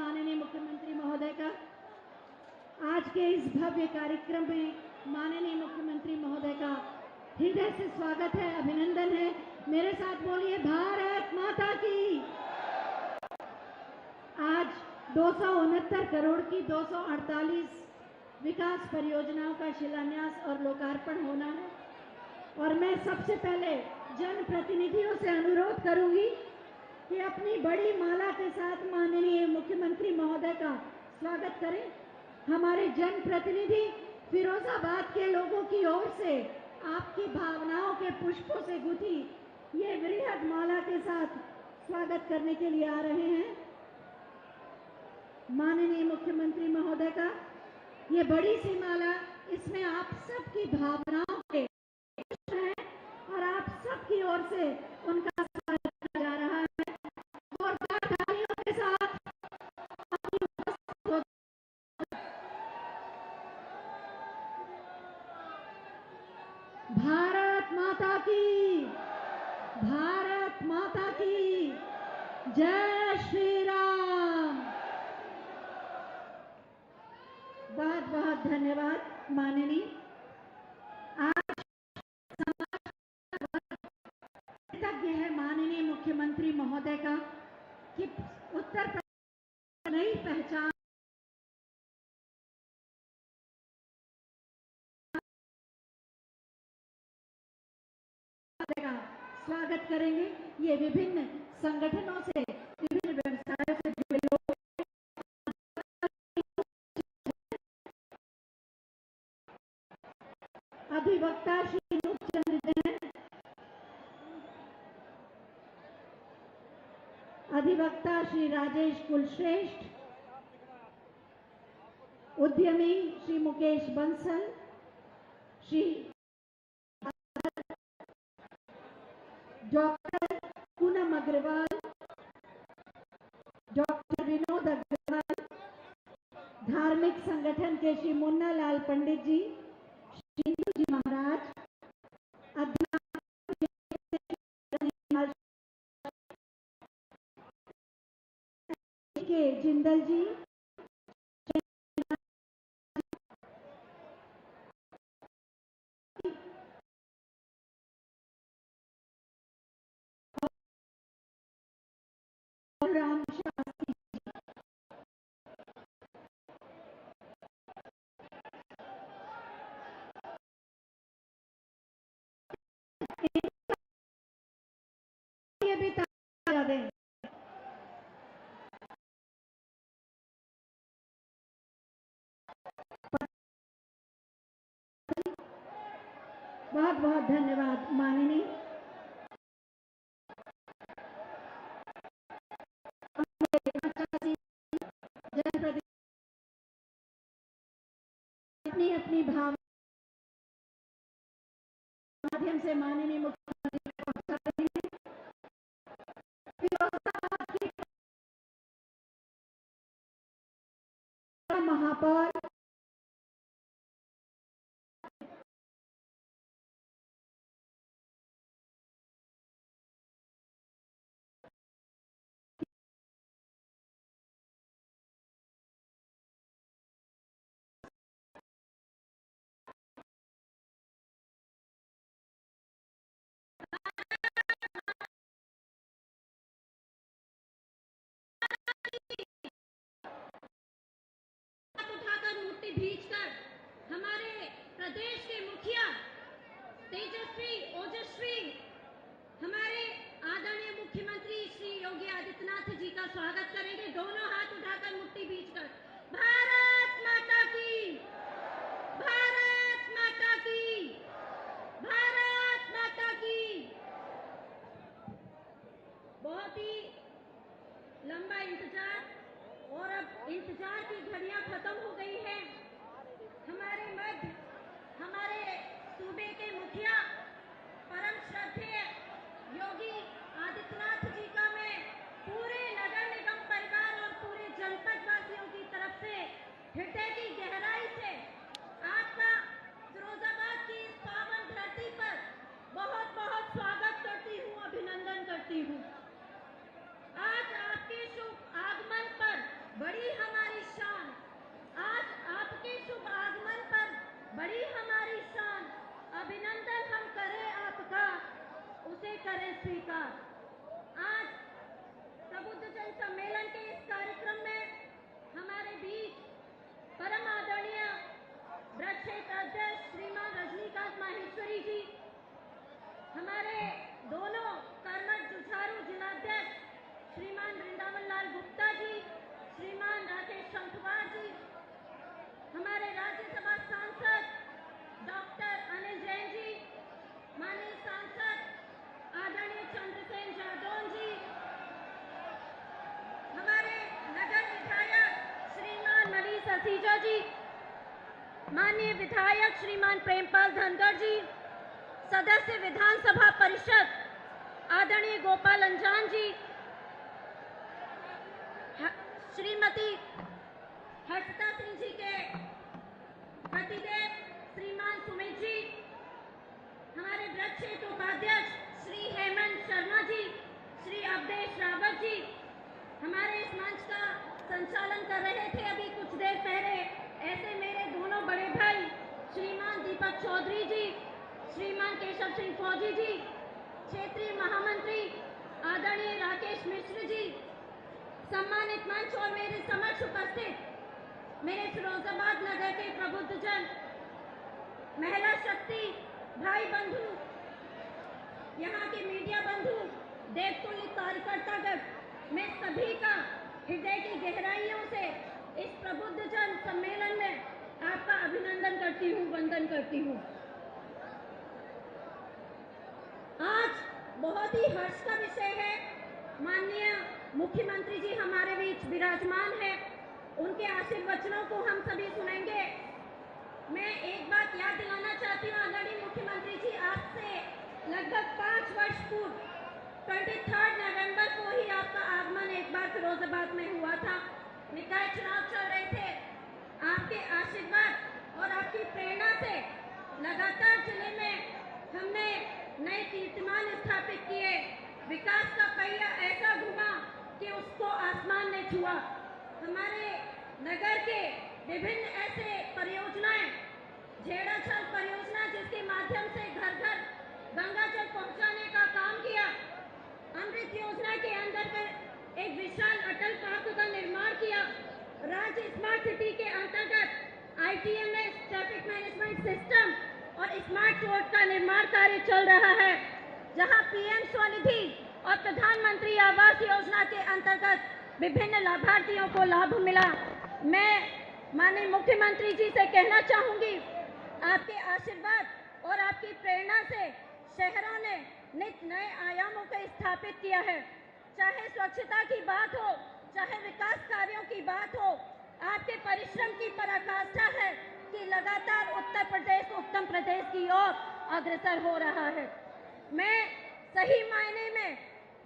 माननीय मुख्यमंत्री महोदय का आज के इस भव्य कार्यक्रम में माननीय मुख्यमंत्री महोदय का हृदय से स्वागत है, अभिनंदन है। मेरे साथ बोलिए भारत माता की। आज 269 करोड़ की 248 विकास परियोजनाओं का शिलान्यास और लोकार्पण होना है और मैं सबसे पहले जनप्रतिनिधियों से अनुरोध करूंगी कि अपनी बड़ी माला के साथ माननीय मुख्यमंत्री महोदय का स्वागत करें। हमारे जनप्रतिनिधि फिरोजाबाद के लोगों की ओर से आपकी भावनाओं के पुष्पों से गुथी ये वृहद माला के साथ स्वागत करने के लिए आ रहे हैं। माननीय मुख्यमंत्री महोदय का ये बड़ी सी माला, इसमें आप सबकी भावनाओं के पुष्प हैं और आप सबकी ओर से उनका स्वागत किया जा रहा है और तालियों के साथ भारत माता की, भारत माता की जय श्री राम। बहुत बहुत धन्यवाद माननीय। आज कृतज्ञ है माननीय मुख्यमंत्री महोदय का कि उत्तर प्रदेश नई पहचान का स्वागत करेंगे। ये विभिन्न संगठनों से, विभिन्न व्यवसायों से जुड़े लोग, अधिवक्ता श्री रूपचंद जैन, अधिवक्ता श्री राजेश कुलश्रेष्ठ, उद्यमी श्री मुकेश बंसल, श्री डॉक्टर पूनम अग्रवाल, डॉक्टर विनोद अग्रवाल, धार्मिक संगठन के श्री मुन्ना लाल पंडित जी, श्री हिंदू जी महाराज, के जिंदल जी, राम शास्त्री, ये भी तालियां दें। बहुत बहुत धन्यवाद माननीय। अपनी अपनी भाव माध्यम से माननीय मुख्यमंत्री पहुंचा रहे हैं। फिरोजाबाद की महापौर उठाकर मुट्ठी भींचकर हमारे प्रदेश के मुखिया तेजस्वी ओजस्वी हमारे आदरणीय मुख्यमंत्री श्री योगी आदित्यनाथ जी का स्वागत करेंगे। दोनों हाथ उठाकर मुट्ठी भींचकर भारत माता की, भारत माता की, भारत माता की। बहुत ही लंबा इंतजार और अब इंतजार की घड़ियां खत्म हो गई हैं। हमारे मध्य हमारे सूबे के मुखिया परम श्रद्धेय योगी आदित्यनाथ जी का मैं पूरे नगर निगम परिवार और मसीजा जी, माननीय विधायक श्रीमान प्रेमपाल धनखड़ जी, सदस्य विधानसभा परिषद आदरणीय गोपाल अंजान जी, श्रीमती हर्षिता सिंह जी के पतिदेव श्रीमान सुमित जी, हमारे ब्लॉक क्षेत्र उपाध्यक्ष श्री हेमंत शर्मा जी, श्री अवधेश रावत जी, हमारे इस मंच का संचालन कर रहे थे अभी कुछ देर पहले ऐसे मेरे दोनों बड़े भाई श्रीमान दीपक चौधरी जी, श्रीमान केशव सिंह फौजी जी, क्षेत्रीय महामंत्री आदरणीय राकेश मिश्र जी, सम्मानित मंच और मेरे समक्ष उपस्थित मेरे फिरोजाबाद नगर के प्रबुद्धजन, महिला शक्ति भाई बंधु, यहाँ के मीडिया बंधु, देवतुल्य कार्यकर्तागण, मैं सभी का हृदय की गहराइयों से इस प्रबुद्धजन सम्मेलन में आपका अभिनंदन करती हूँ, वंदन करती हूँ। आज बहुत ही हर्ष का विषय है। माननीय मुख्यमंत्री जी हमारे बीच विराजमान है, उनके आशीर्वचनों को हम सभी सुनेंगे। मैं एक बात याद दिलाना चाहती हूँ आदरणीय मुख्यमंत्री जी, आज से लगभग 5 वर्ष पूर्व 23 नवंबर को ही आपका आगमन एक बार फिरोजाबाद में हुआ था। निकाय चुनाव चल रहे थे। आपके आशीर्वाद और आपकी प्रेरणा से लगातार जिले में हमने नए कीर्तिमान स्थापित किए। विकास का पहिया ऐसा घुमा कि उसको आसमान ने छुआ। हमारे नगर के विभिन्न ऐसे परियोजनाएं, झेड़ाछल परियोजना जिसके माध्यम से घर घर गंगा जल पहुंचाने का काम किया, अमृत योजना के अंतर्गत एक विशाल अटल पार्क का निर्माण किया, राज्य स्मार्ट सिटी के अंतर्गत ITMS ट्रैफिक मैनेजमेंट सिस्टम और स्मार्ट रोड का निर्माण कार्य चल रहा है, जहां PM स्वनिधि और प्रधानमंत्री आवास योजना के अंतर्गत विभिन्न लाभार्थियों को लाभ मिला। मैं माननीय मुख्यमंत्री जी से कहना चाहूंगी, आपके आशीर्वाद और आपकी प्रेरणा से शहरों ने नित नए आयामों को स्थापित किया है। चाहे स्वच्छता की बात हो, चाहे विकास कार्यों की बात हो, आपके परिश्रम की पराकाष्ठा है कि लगातार उत्तर प्रदेश उत्तम प्रदेश की ओर अग्रसर हो रहा है। मैं सही मायने में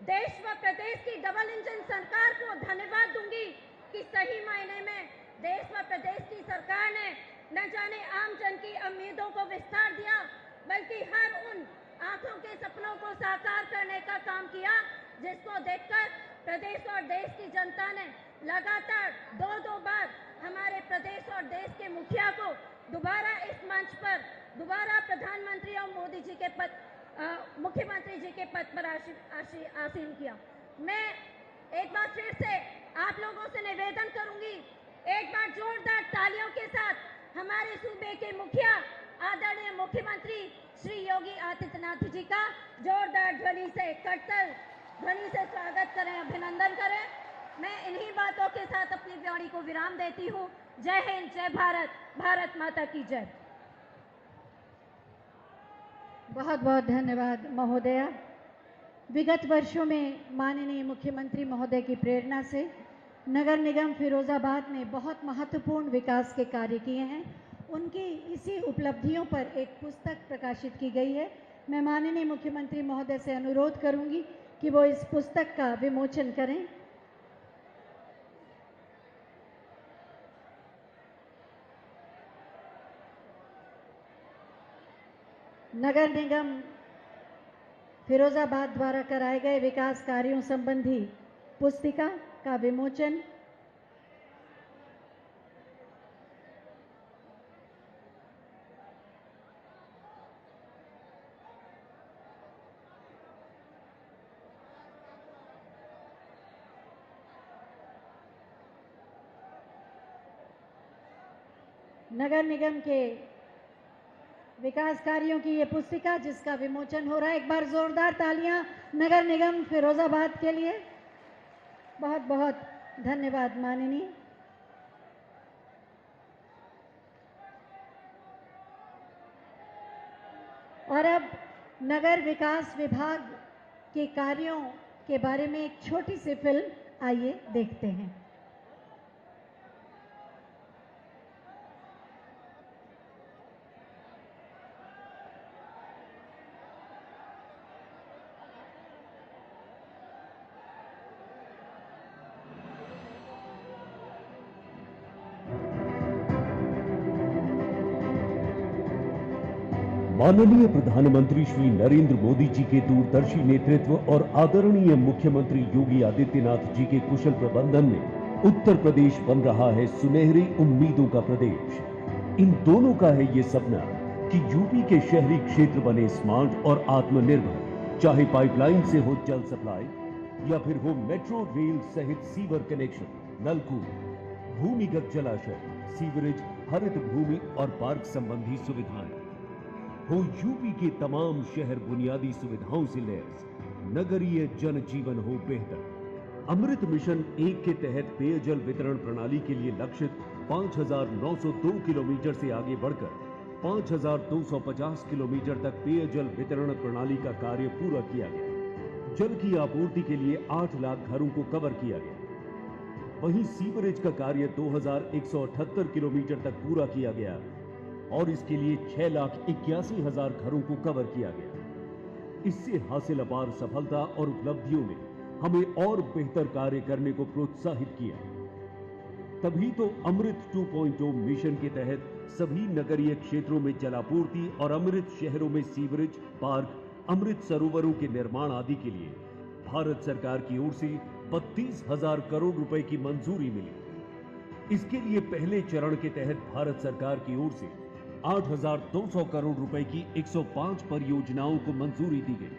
देश व प्रदेश की डबल इंजन सरकार को धन्यवाद दूंगी कि सही मायने में देश व प्रदेश की सरकार ने न जाने आम जन की उम्मीदों को विस्तार दिया, बल्कि हर उन आंखों के सपनों को साकार करने का काम किया जिसको देखकर प्रदेश और देश की जनता ने लगातार दो बार हमारे प्रदेश और देश के मुखिया को दोबारा इस मंच पर दोबारा प्रधानमंत्री और मोदी जी के पद मुख्यमंत्री जी के पद पर आसीन किया। मैं एक बार फिर से आप लोगों से निवेदन करूंगी, एक बार जोरदार तालियों के साथ हमारे सूबे के मुखिया आदरणीय मुख्यमंत्री श्री योगी आदित्यनाथ जी का जोरदार ध्वनि से करतल ध्वनि से स्वागत करें, अभिनंदन करें। मैं इन्हीं बातों के साथ अपनी वाणी को विराम देती हूँ। जय हिंद, जय भारत, भारत माता की जय। बहुत बहुत धन्यवाद महोदया। विगत वर्षों में माननीय मुख्यमंत्री महोदय की प्रेरणा से नगर निगम फिरोजाबाद ने बहुत महत्वपूर्ण विकास के कार्य किए हैं। उनकी इसी उपलब्धियों पर एक पुस्तक प्रकाशित की गई है। मैं माननीय मुख्यमंत्री महोदय से अनुरोध करूंगी कि वो इस पुस्तक का विमोचन करें। नगर निगम फिरोजाबाद द्वारा कराए गए विकास कार्यों संबंधी पुस्तिका का विमोचन नगर निगम के विकास कार्यों की ये पुस्तिका जिसका विमोचन हो रहा है। एक बार जोरदार तालियां नगर निगम फिरोजाबाद के लिए। बहुत बहुत धन्यवाद माननीय। और अब नगर विकास विभाग के कार्यों के बारे में एक छोटी सी फिल्म आइए देखते हैं। माननीय प्रधानमंत्री श्री नरेंद्र मोदी जी के दूरदर्शी नेतृत्व और आदरणीय मुख्यमंत्री योगी आदित्यनाथ जी के कुशल प्रबंधन में उत्तर प्रदेश बन रहा है सुनहरी उम्मीदों का प्रदेश। इन दोनों का है ये सपना कि यूपी के शहरी क्षेत्र बने स्मार्ट और आत्मनिर्भर, चाहे पाइपलाइन से हो जल सप्लाई या फिर हो मेट्रो रेल सहित सीवर कनेक्शन, नलकूप, भूमिगत जलाशय, सीवरेज, हरित भूमि और पार्क संबंधी सुविधाएं हो। यूपी के तमाम शहर बुनियादी सुविधाओं से लैस, नगरीय जनजीवन हो बेहतर। अमृत मिशन 1 के तहत पेयजल वितरण प्रणाली के लिए लक्षित 5,902 किलोमीटर से आगे बढ़कर 5,250 किलोमीटर तक पेयजल वितरण प्रणाली का कार्य पूरा किया गया। जल की आपूर्ति के लिए 8 लाख घरों को कवर किया गया। वहीं सीवरेज का कार्य 2,178 किलोमीटर तक पूरा किया गया और इसके लिए 6,81,000 घरों को कवर किया गया। इससे हासिल अपार सफलता और उपलब्धियों ने हमें और बेहतर कार्य करने को प्रोत्साहित किया। तभी तो अमृत 2.0 मिशन के तहत सभी नगरीय क्षेत्रों में जलापूर्ति और अमृत शहरों में सीवरेज, पार्क, अमृत सरोवरों के निर्माण आदि के लिए भारत सरकार की ओर से 32,000 करोड़ रुपए की मंजूरी मिली। इसके लिए पहले चरण के तहत भारत सरकार की ओर से 8,200 करोड़ रुपए की 105 परियोजनाओं को मंजूरी दी गई।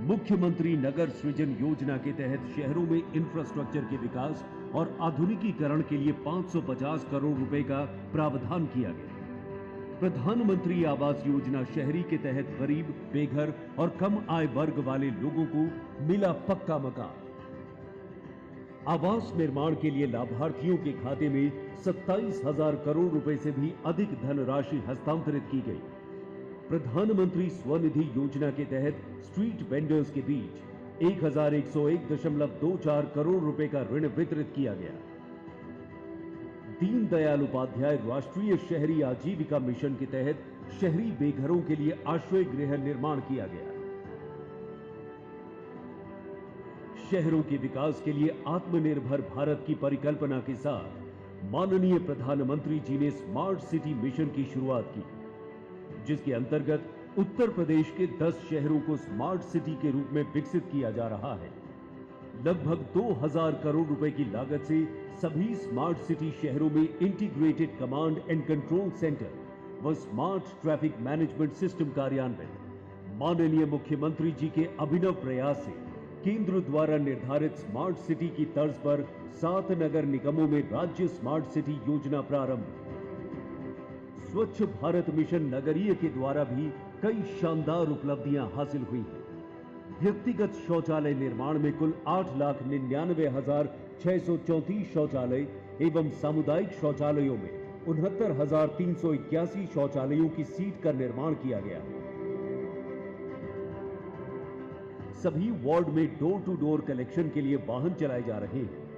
मुख्यमंत्री नगर सृजन योजना के तहत शहरों में इंफ्रास्ट्रक्चर के विकास और आधुनिकीकरण के लिए 550 करोड़ रुपए का प्रावधान किया गया। प्रधानमंत्री आवास योजना शहरी के तहत गरीब, बेघर और कम आय वर्ग वाले लोगों को मिला पक्का मकान। आवास निर्माण के लिए लाभार्थियों के खाते में 27,000 करोड़ रुपए से भी अधिक धनराशि हस्तांतरित की गई। प्रधानमंत्री स्वनिधि योजना के तहत स्ट्रीट वेंडर्स के बीच 1,101.24 करोड़ रुपए का ऋण वितरित किया गया। दीनदयाल उपाध्याय राष्ट्रीय शहरी आजीविका मिशन के तहत शहरी बेघरों के लिए आश्रय गृह निर्माण किया गया। शहरों के विकास के लिए आत्मनिर्भर भारत की परिकल्पना के साथ माननीय प्रधानमंत्री जी ने स्मार्ट सिटी मिशन की शुरुआत की, जिसके अंतर्गत उत्तर प्रदेश के 10 शहरों को स्मार्ट सिटी के रूप में विकसित किया जा रहा है। लगभग 2,000 करोड़ रुपए की लागत से सभी स्मार्ट सिटी शहरों में integrated command and control centre व स्मार्ट ट्रैफिक मैनेजमेंट सिस्टम कार्यान्वित। माननीय मुख्यमंत्री जी के अभिनव प्रयास से केंद्र द्वारा निर्धारित स्मार्ट सिटी की तर्ज पर 7 नगर निगमों में राज्य स्मार्ट सिटी योजना प्रारंभ। स्वच्छ भारत मिशन नगरीय के द्वारा भी कई शानदार उपलब्धियां हासिल हुई हैं। व्यक्तिगत शौचालय निर्माण में कुल 8,99,634 शौचालय एवं सामुदायिक शौचालयों में 69,381 शौचालयों की सीट का निर्माण किया गया। सभी वार्ड में डोर टू डोर कलेक्शन के लिए वाहन चलाए जा रहे हैं।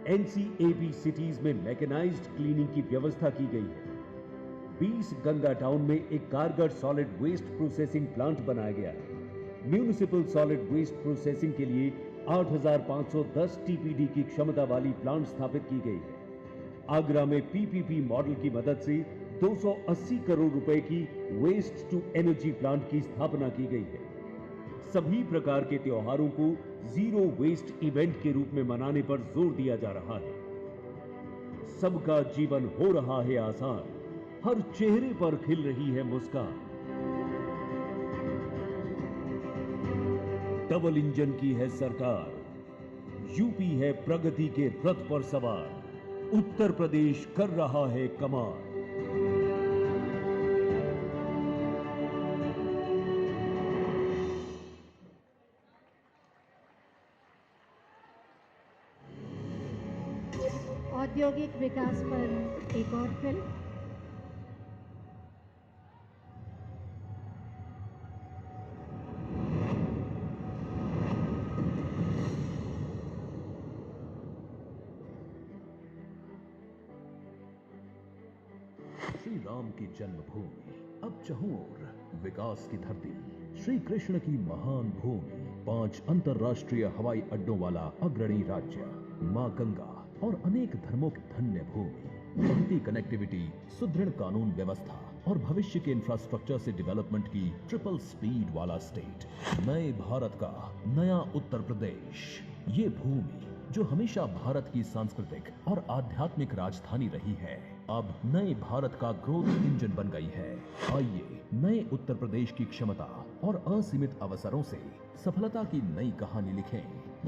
एनसीएबी सिटीज में मैकेनाइज्ड क्लीनिंग की व्यवस्था की गई है। 20 गंगा टाउन में एक कारगर सॉलिड वेस्ट प्रोसेसिंग प्लांट बनाया गया है। म्यूनिसिपल सॉलिड वेस्ट प्रोसेसिंग के लिए 8,510 टीपीडी की क्षमता वाली प्लांट स्थापित की गई है। आगरा में पीपीपी मॉडल की मदद से 280 करोड़ रुपए की वेस्ट टू एनर्जी प्लांट की स्थापना की गई है। सभी प्रकार के त्योहारों को जीरो वेस्ट इवेंट के रूप में मनाने पर जोर दिया जा रहा है। सबका जीवन हो रहा है आसान, हर चेहरे पर खिल रही है मुस्कान। डबल इंजन की है सरकार, यूपी है प्रगति के रथ पर सवार, उत्तर प्रदेश कर रहा है कमाल। औद्योगिक विकास पर एक और फिल्म। श्री राम की जन्मभूमि, अब चहुओर विकास की धरती, श्री कृष्ण की महान भूमि, 5 अंतरराष्ट्रीय हवाई अड्डों वाला अग्रणी राज्य, मां गंगा और अनेक धर्मों की धन्य भूमि, बढ़ती कनेक्टिविटी, सुदृढ़ कानून व्यवस्था, और भविष्य के इंफ्रास्ट्रक्चर से डेवलपमेंट की ट्रिपल स्पीड वाला स्टेट, नए भारत का नया उत्तर प्रदेश। ये भूमि जो हमेशा भारत की सांस्कृतिक और आध्यात्मिक राजधानी रही है, अब नए भारत का ग्रोथ इंजन बन गई है। आइए नए उत्तर प्रदेश की क्षमता और असीमित अवसरों से सफलता की नई कहानी लिखें।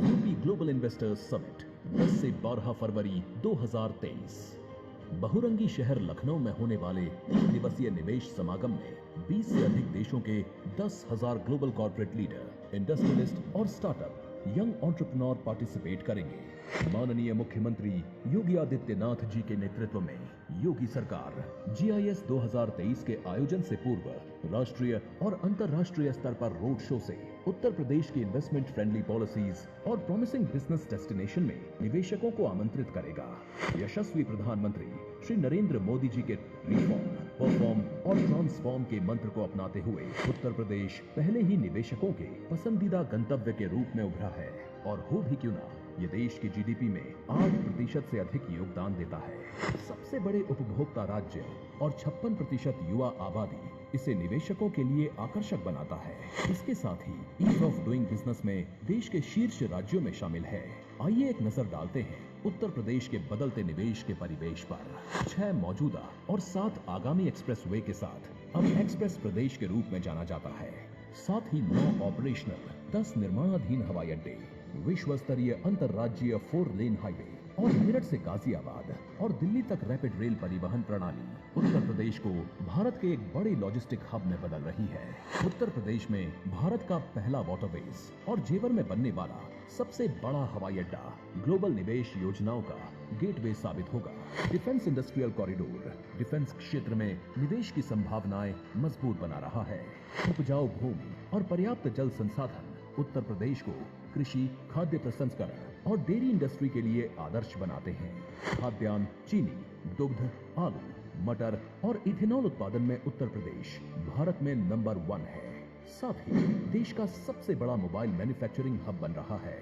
यूपी ग्लोबल इन्वेस्टर्स समिट 10 से 12 फरवरी 2023। बहुरंगी शहर लखनऊ में होने वाले 3 दिवसीय निवेश समागम में 20 से अधिक देशों के 10,000 ग्लोबल कॉर्पोरेट लीडर, इंडस्ट्रियलिस्ट और स्टार्टअप यंग एंटरप्रेन्योर पार्टिसिपेट करेंगे। माननीय मुख्यमंत्री योगी आदित्यनाथ जी के नेतृत्व में योगी सरकार GIS 2023 के आयोजन से पूर्व राष्ट्रीय और अंतर्राष्ट्रीय स्तर पर रोड शो से उत्तर प्रदेश की इन्वेस्टमेंट फ्रेंडली पॉलिसीज और प्रॉमिसिंग बिजनेस डेस्टिनेशन में निवेशकों को आमंत्रित करेगा। यशस्वी प्रधानमंत्री श्री नरेंद्र मोदी जी के रिफॉर्म, परफॉर्म और ट्रांसफॉर्म के मंत्र को अपनाते हुए उत्तर प्रदेश पहले ही निवेशकों के पसंदीदा गंतव्य के रूप में उभरा है और हो भी क्यों ना, ये देश की GDP में 8% से अधिक योगदान देता है। सबसे बड़े उपभोक्ता राज्य और 56% युवा आबादी इसे निवेशकों के लिए आकर्षक बनाता है। इसके साथ ही ईज ऑफ डूइंग बिजनेस में देश के शीर्ष राज्यों में शामिल है। आइए एक नजर डालते हैं उत्तर प्रदेश के बदलते निवेश के परिवेश पर। 6 मौजूदा और 7 आगामी एक्सप्रेसवे के साथ अब एक्सप्रेस प्रदेश के रूप में जाना जाता है। साथ ही 9 ऑपरेशनल, 10 निर्माणाधीन हवाई अड्डे, विश्व स्तरीय अंतरराज्यीय 4 लेन हाईवे और मेरठ से गाजियाबाद और दिल्ली तक रैपिड रेल परिवहन प्रणाली उत्तर प्रदेश को भारत के एक बड़े लॉजिस्टिक हब में बदल रही है। उत्तर प्रदेश में भारत का पहला वाटरवेज और जेवर में बनने वाला सबसे बड़ा हवाई अड्डा ग्लोबल निवेश योजनाओं का गेटवे साबित होगा। डिफेंस इंडस्ट्रियल कॉरिडोर डिफेंस क्षेत्र में निवेश की संभावनाएं मजबूत बना रहा है। उपजाऊ भूमि और पर्याप्त जल संसाधन उत्तर प्रदेश को कृषि, खाद्य प्रसंस्करण और डेयरी इंडस्ट्री के लिए आदर्श बनाते हैं। खाद्यान्न, चीनी, दुग्ध, आलू, मटर और इथेनॉल उत्पादन में उत्तर प्रदेश भारत में नंबर 1 है। साथ ही देश का सबसे बड़ा मोबाइल मैन्युफैक्चरिंग हब बन रहा है।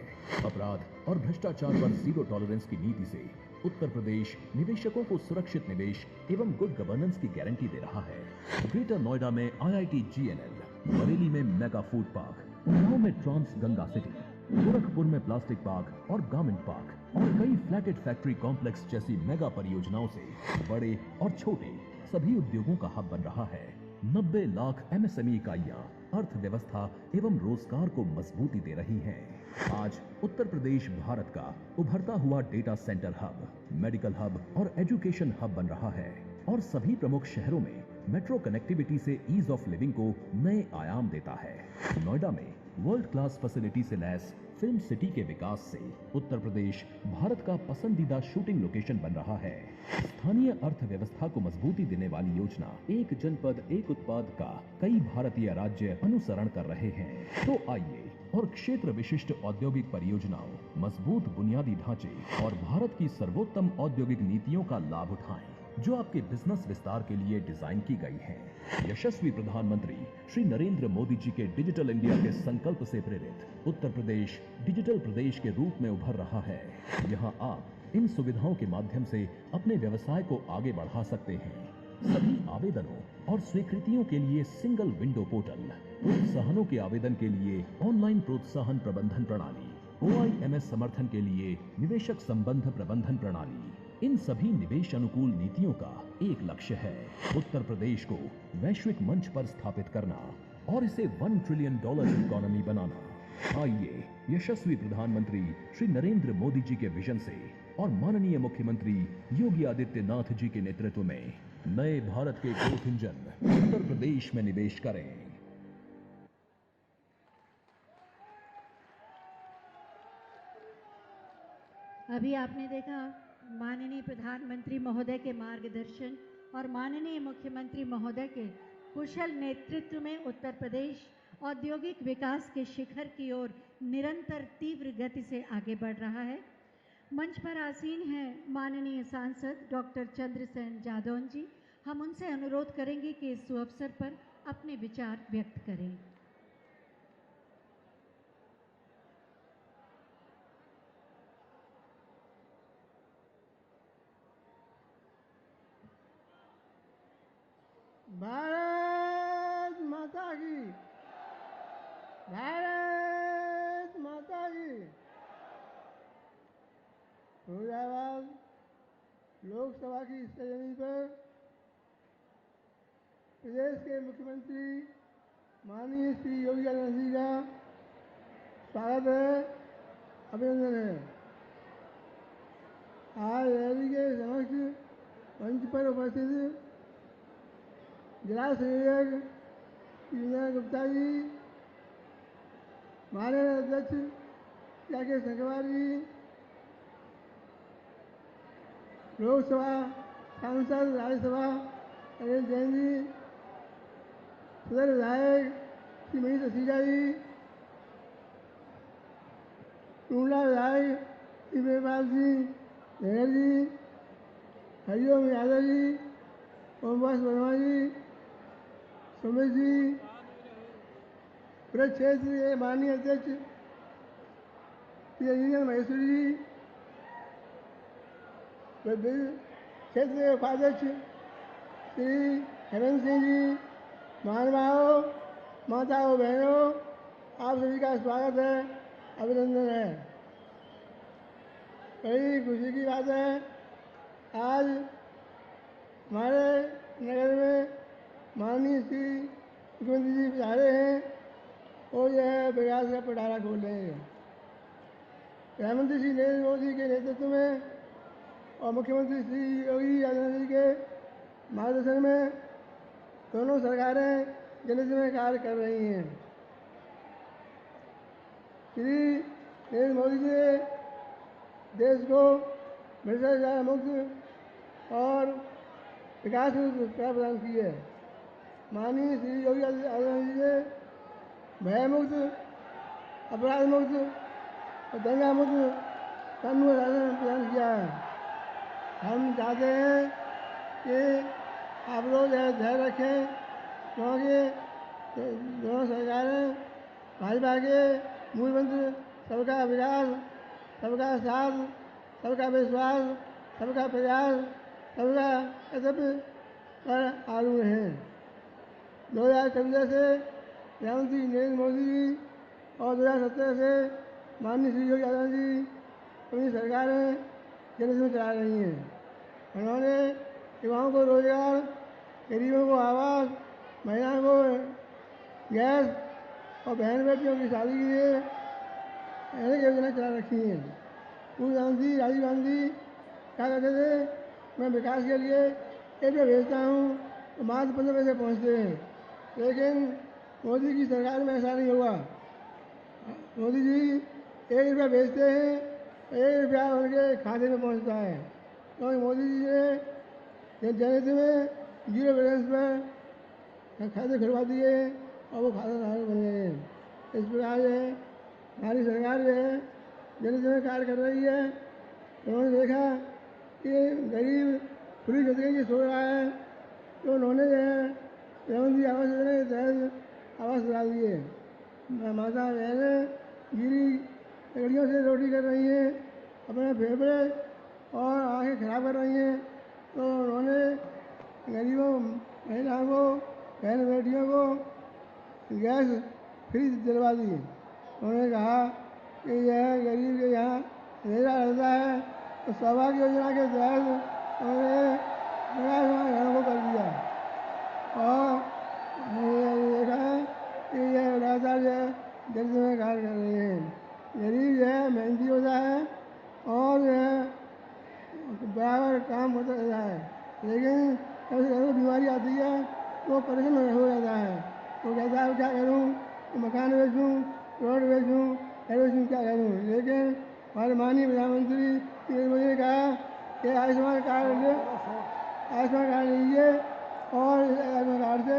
अपराध और भ्रष्टाचार पर जीरो टॉलरेंस की नीति से उत्तर प्रदेश निवेशकों को सुरक्षित निवेश एवं गुड गवर्नेंस की गारंटी दे रहा है। ग्रेटर नोएडा में IIT GNL, बरेली में मेगा फूड पार्क, उन्नाव में ट्रांस गंगा सिटी, गोरखपुर में प्लास्टिक पार्क और गारमेंट पार्क और कई फ्लैटेड फैक्ट्री कॉम्प्लेक्स जैसी मेगा परियोजनाओं से बड़े और छोटे सभी उद्योगों का हब बन रहा है। 90 लाख MSME इकाइयां अर्थव्यवस्था एवं रोजगार को मजबूती दे रही हैं। आज उत्तर प्रदेश भारत का उभरता हुआ data centre hub, medical hub और एजुकेशन हब बन रहा है और सभी प्रमुख शहरों में मेट्रो कनेक्टिविटी से ईज ऑफ लिविंग को नए आयाम देता है। नोएडा में वर्ल्ड क्लास फैसिलिटी से लैस फिल्म सिटी के विकास से उत्तर प्रदेश भारत का पसंदीदा शूटिंग लोकेशन बन रहा है। स्थानीय अर्थव्यवस्था को मजबूती देने वाली योजना एक जनपद एक उत्पाद का कई भारतीय राज्य अनुसरण कर रहे हैं। तो आइए और क्षेत्र विशिष्ट औद्योगिक परियोजनाओं, मजबूत बुनियादी ढांचे और भारत की सर्वोत्तम औद्योगिक नीतियों का लाभ उठाएं जो आपके बिजनेस विस्तार के लिए डिजाइन की गई हैं। यशस्वी प्रधानमंत्री श्री नरेंद्र मोदी जी के डिजिटल इंडिया के संकल्प से प्रेरित उत्तर प्रदेश डिजिटल प्रदेश के रूप में उभर रहा है। यहाँ आप इन सुविधाओं के माध्यम से अपने व्यवसाय को आगे बढ़ा सकते हैं। सभी आवेदनों और स्वीकृतियों के लिए सिंगल विंडो पोर्टल, प्रोत्साहनों के आवेदन के लिए ऑनलाइन प्रोत्साहन प्रबंधन प्रणाली, OIMS समर्थन के लिए निवेशक संबंध प्रबंधन प्रणाली, इन सभी निवेश अनुकूल नीतियों का एक लक्ष्य है, उत्तर प्रदेश को वैश्विक मंच पर स्थापित करना और इसे $1 ट्रिलियन इकोनॉमी बनाना। आइए यशस्वी प्रधानमंत्री श्री नरेंद्र मोदी जी के विजन से और माननीय मुख्यमंत्री योगी आदित्यनाथ जी के नेतृत्व में नए भारत के ग्रोथ इंजन उत्तर प्रदेश में निवेश करें। अभी आपने देखा माननीय प्रधानमंत्री महोदय के मार्गदर्शन और माननीय मुख्यमंत्री महोदय के कुशल नेतृत्व में उत्तर प्रदेश औद्योगिक विकास के शिखर की ओर निरंतर तीव्र गति से आगे बढ़ रहा है। मंच पर आसीन हैं माननीय सांसद डॉक्टर चंद्रसेन जादौन जी। हम उनसे अनुरोध करेंगे कि इस अवसर पर अपने विचार व्यक्त करें। भारत माता की, भारत माता की। फिरोजाबाद लोकसभा की सरजमीन पर प्रदेश के मुख्यमंत्री माननीय श्री योगी आदित्यनाथ जी का स्वागत है, अभिनंदन है। आज रैली के समक्ष मंच पर उपस्थित जिला संयोजक इंद्र गुप्ता जी, माननीय अध्यक्ष के संगवार जी, लोकसभा सांसद राज्यसभा अनिल जैन जी, सदर विधायक श्री मनीष असीजा जी, टूंडला विधायक श्री वेदपाल सिंह नहर जी, हरिओम यादव जी, ओमप्रकाश वर्मा जी, सुमित जी, ब्रज क्षेत्र के माननीय अध्यक्ष श्री रंजन महेश्वरी जी, क्षेत्र के उपाध्यक्ष श्री हेमंत सिंह जी, महानुभावों, माताओं, बहनों, आप सभी का स्वागत है, अभिनंदन है। बड़ी खुशी की बात है, आज हमारे नगर में माननीय श्री मुख्यमंत्री जी पधारे हैं और यह विकास का पिटारा खोल रहे हैं। प्रधानमंत्री श्री नरेंद्र मोदी के नेतृत्व में और मुख्यमंत्री श्री योगी आदित्यनाथ जी के मार्गदर्शन में दोनों सरकारें जनहित में कार्य कर रही हैं। श्री नरेंद्र मोदी जी ने देश को भ्रष्टाचार मुक्त और विकास की प्रदान की है। माननीय श्री योगी आदित्यनाथ जी ने भय मुक्त, अपराध मुक्त और दंगा मुक्त कानून शासन प्रदान किया है। हम चाहते हैं कि आप लोग धैर्य रखें, क्योंकि दोनों सरकारें भाजपा के मूल मंत्र सबका विकास, सबका साथ, सबका विश्वास, सबका प्रयास, सबका कर्तव्य पर आरूढ़ हैं। 2014 से प्रधानमंत्री नरेंद्र मोदी जी और 2017 से माननीय श्री योगी आदित्यनाथ जी अपनी सरकारें जनहित में चला रही हैं। उन्होंने युवाओं को रोजगार, गरीबों को आवास, महिलाओं को गैस और बहन बेटियों की शादी के लिए अनेक योजनाएं चला रखी हैं। पूर्व प्रधानमंत्री राजीव गांधी क्या कहते थे, मैं विकास के लिए 1 रुपया भेजता हूँ तो मात्र 15 पैसे पहुँचते हैं, लेकिन मोदी की सरकार में ऐसा नहीं हुआ। मोदी जी 1 रुपया भेजते हैं, 1 रुपया उनके खाते में पहुँचता है, क्योंकि मोदी जी ने जनहित में 0 बैलेंस पर खाते खुलवा दिए और वो खाता धारक बन गए हैं। इस प्रकार जो है हमारी सरकार जो है जनहित में कार्य कर रही है। उन्होंने देखा कि गरीब खुली छतरी की सो रहा है, तो उन्होंने जो है प्रधानमंत्री आवास योजना के तहत आवास दिला दिए। माता बहनें गिरी लकड़ियों से रोटी कर रही हैं, अपने फेफड़े और आँखें खराब कर रही हैं, तो उन्होंने गरीबों, महिलाओं को, बहन बेटियों को गैस फ्री दिलवा दी। उन्होंने कहा कि यह गरीब के यहाँ अंधेरा रहता है, तो सौभाग्य योजना के तहत उन्होंने 50 घरों को कर दिया। और हमने देखा है कि यह लगातार जो है जनहित में कार्य कर रहे हैं। गरीब जो है मेहनती होता है और जो है बराबर काम होता रहता है, लेकिन कभी बीमारी आती है तो परेशान हो जाता है। वो कहता है क्या करूँ, मकान बेचूँ, रोड बेचूँ, बेचूँ, क्या करूँ। लेकिन हमारे माननीय प्रधानमंत्री नरेंद्र मोदी ने कहा कि आयुष्मान कार्ड लीजिए और आयुष्मान कार्ड से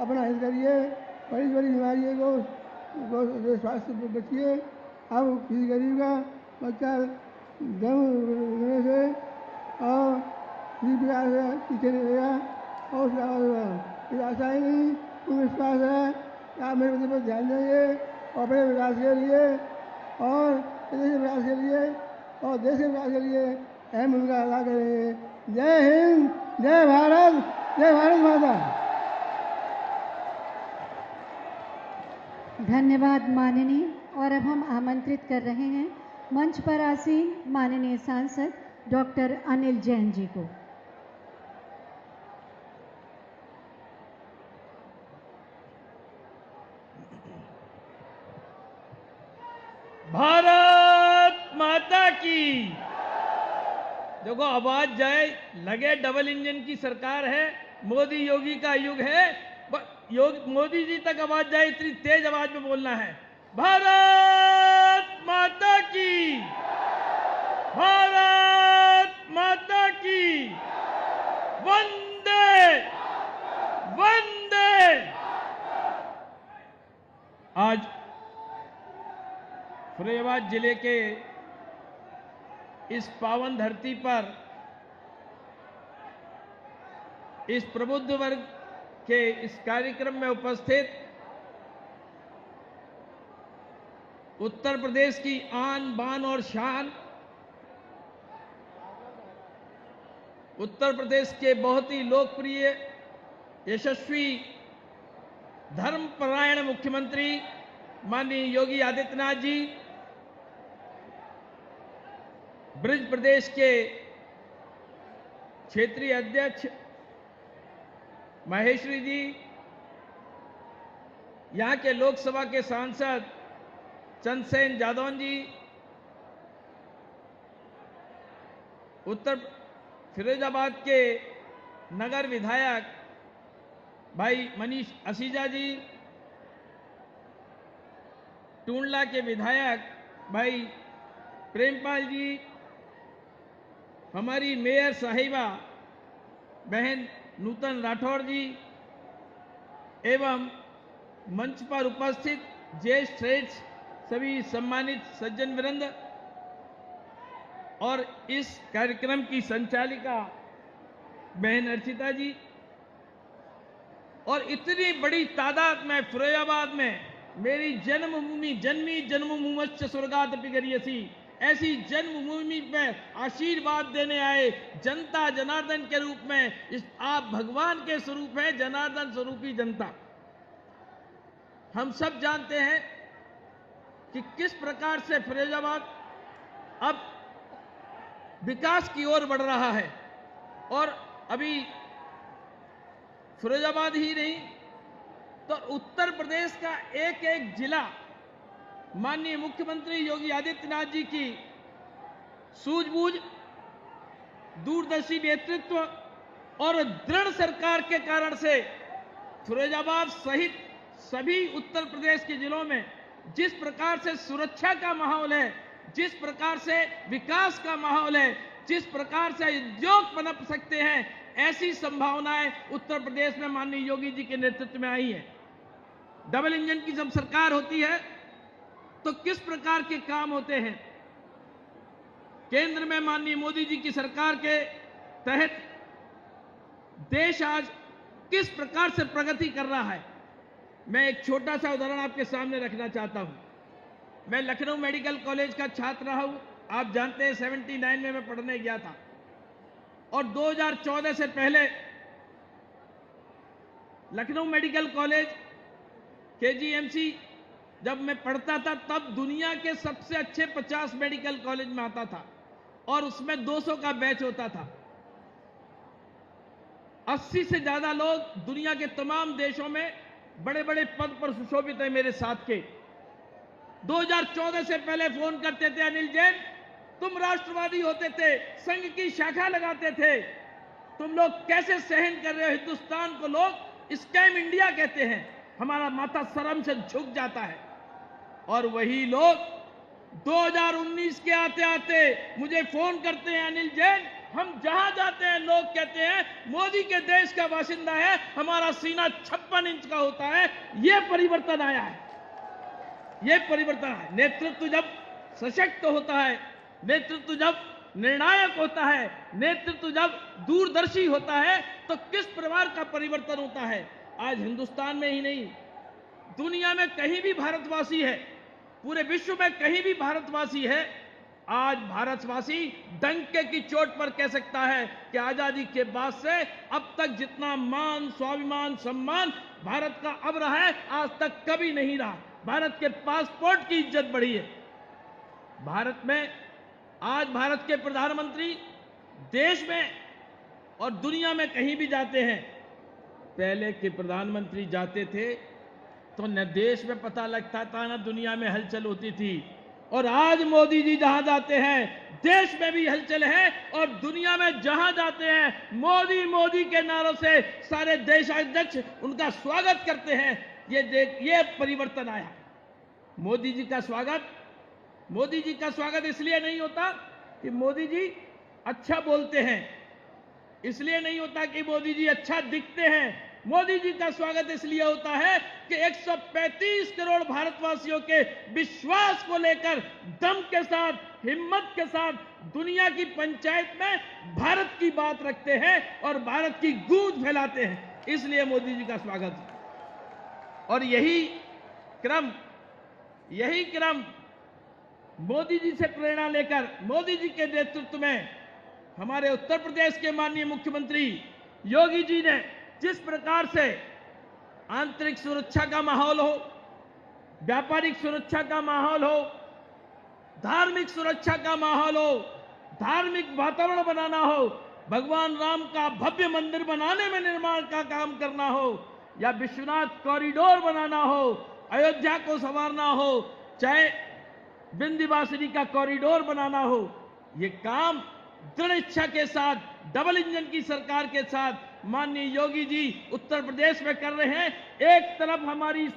अपना हित करिए, बड़ी बड़ी बीमारियों को स्वास्थ्य बचिए। अब किसी गरीब का बच्चा जन्म होने से और किसी प्रकार से पीछे नहीं रहेगा और उसका कोई आशा ही नहीं, कोई विश्वास है कि आप मेरे बच्चे पर ध्यान देंगे और अपने विकास के लिए और प्रदेश के विकास के लिए और देश के विकास के लिए अहम भूमिका अदा करेंगे। जय हिंद, जय भारत माता। धन्यवाद माननीय। और अब हम आमंत्रित कर रहे हैं मंच पर आसीन माननीय सांसद डॉक्टर अनिल जैन जी को। भारत माता की। देखो आवाज जाए लगे डबल इंजन की सरकार है, मोदी योगी का युग है, मोदी जी तक आवाज जाए इतनी तेज आवाज में बोलना है। भारत माता की, भारत माता की, वंदे वंदे। आज फिरोजाबाद जिले के इस पावन धरती पर इस प्रबुद्ध वर्ग के इस कार्यक्रम में उपस्थित उत्तर प्रदेश की आन बान और शान, उत्तर प्रदेश के बहुत ही लोकप्रिय यशस्वी धर्मपरायण मुख्यमंत्री माननीय योगी आदित्यनाथ जी, ब्रज प्रदेश के क्षेत्रीय अध्यक्ष महेश्वरी जी, यहां के लोकसभा के सांसद चंद्रसेन जादौन जी, उत्तर फिरोजाबाद के नगर विधायक भाई मनीष असीजा जी, टूंडला के विधायक भाई प्रेमपाल जी, हमारी मेयर साहिबा बहन नूतन राठौर जी एवं मंच पर उपस्थित ज्येष्ठ सभी सम्मानित सज्जन वृंद और इस कार्यक्रम की संचालिका बहन अर्चिता जी और इतनी बड़ी तादाद में फिरोजाबाद में मेरी जन्मभूमि जन्मी जन्मभूमश्च स्वर्गादपि गरीयसी, ऐसी जन्मभूमि में आशीर्वाद देने आए जनता जनार्दन के रूप में, इस आप भगवान के स्वरूप हैं, जनार्दन स्वरूपी जनता। हम सब जानते हैं कि किस प्रकार से फिरोजाबाद अब विकास की ओर बढ़ रहा है और अभी फिरोजाबाद ही नहीं तो उत्तर प्रदेश का एक एक जिला माननीय मुख्यमंत्री योगी आदित्यनाथ जी की सूझबूझ, दूरदर्शी नेतृत्व और दृढ़ सरकार के कारण से फिरोजाबाद सहित सभी उत्तर प्रदेश के जिलों में जिस प्रकार से सुरक्षा का माहौल है, जिस प्रकार से विकास का माहौल है, जिस प्रकार से उद्योग पनप सकते हैं, ऐसी संभावनाएं उत्तर प्रदेश में माननीय योगी जी के नेतृत्व में आई हैं। डबल इंजन की जब सरकार होती है तो किस प्रकार के काम होते हैं। केंद्र में माननीय मोदी जी की सरकार के तहत देश आज किस प्रकार से प्रगति कर रहा है, मैं एक छोटा सा उदाहरण आपके सामने रखना चाहता हूं। मैं लखनऊ मेडिकल कॉलेज का छात्र रहा हूं, आप जानते हैं 79 में मैं पढ़ने गया था और 2014 से पहले लखनऊ मेडिकल कॉलेज KGMC जब मैं पढ़ता था तब दुनिया के सबसे अच्छे 50 मेडिकल कॉलेज में आता था और उसमें 200 का बैच होता था। 80 से ज्यादा लोग दुनिया के तमाम देशों में बड़े बड़े पद पर सुशोभित है मेरे साथ के। 2014 से पहले फोन करते थे, अनिल जैन तुम राष्ट्रवादी होते थे, संघ की शाखा लगाते थे, तुम लोग कैसे सहन कर रहे हो, हिंदुस्तान को लोग स्कैम इंडिया कहते हैं, हमारा माथा शर्म से झुक जाता है। और वही लोग 2019 के आते आते मुझे फोन करते हैं, अनिल जैन हम जहां जाते हैं लोग कहते हैं मोदी के देश का बाशिंदा है, हमारा सीना 56 इंच का होता है। यह परिवर्तन आया है, यह परिवर्तन है। नेतृत्व जब सशक्त होता है, नेतृत्व जब निर्णायक होता है, नेतृत्व जब दूरदर्शी होता है तो किस प्रकार का परिवर्तन होता है। आज हिंदुस्तान में ही नहीं दुनिया में कहीं भी भारतवासी है, पूरे विश्व में कहीं भी भारतवासी है, आज भारतवासी डंके की चोट पर कह सकता है कि आजादी के बाद से अब तक जितना मान, स्वाभिमान, सम्मान भारत का अब रहा है आज तक कभी नहीं रहा। भारत के पासपोर्ट की इज्जत बढ़ी है। भारत में आज भारत के प्रधानमंत्री देश में और दुनिया में कहीं भी जाते हैं, पहले के प्रधानमंत्री जाते थे तो न देश में पता लगता था न दुनिया में हलचल होती थी, और आज मोदी जी जहां जाते हैं देश में भी हलचल है और दुनिया में जहां जाते हैं मोदी मोदी के नारों से सारे देशाध्यक्ष उनका स्वागत करते हैं। ये परिवर्तन आया। मोदी जी का स्वागत इसलिए नहीं होता कि मोदी जी अच्छा बोलते हैं, इसलिए नहीं होता कि मोदी जी अच्छा दिखते हैं। मोदी जी का स्वागत इसलिए होता है कि 135 करोड़ भारतवासियों के विश्वास को लेकर दम के साथ, हिम्मत के साथ दुनिया की पंचायत में भारत की बात रखते हैं और भारत की गूंज फैलाते हैं, इसलिए मोदी जी का स्वागत। और यही क्रम मोदी जी से प्रेरणा लेकर मोदी जी के नेतृत्व में हमारे उत्तर प्रदेश के माननीय मुख्यमंत्री योगी जी ने जिस प्रकार से आंतरिक सुरक्षा का माहौल हो, व्यापारिक सुरक्षा का माहौल हो, धार्मिक सुरक्षा का माहौल हो, धार्मिक वातावरण बनाना हो, भगवान राम का भव्य मंदिर बनाने में निर्माण का काम करना हो, या विश्वनाथ कॉरिडोर बनाना हो, अयोध्या को संवारना हो, चाहे विंध्यवासिनी का कॉरिडोर बनाना हो, ये काम दृढ़ इच्छा के साथ, डबल इंजन की सरकार के साथ माननीय योगी जी उत्तर प्रदेश में कर रहे हैं। एक तरफ हमारी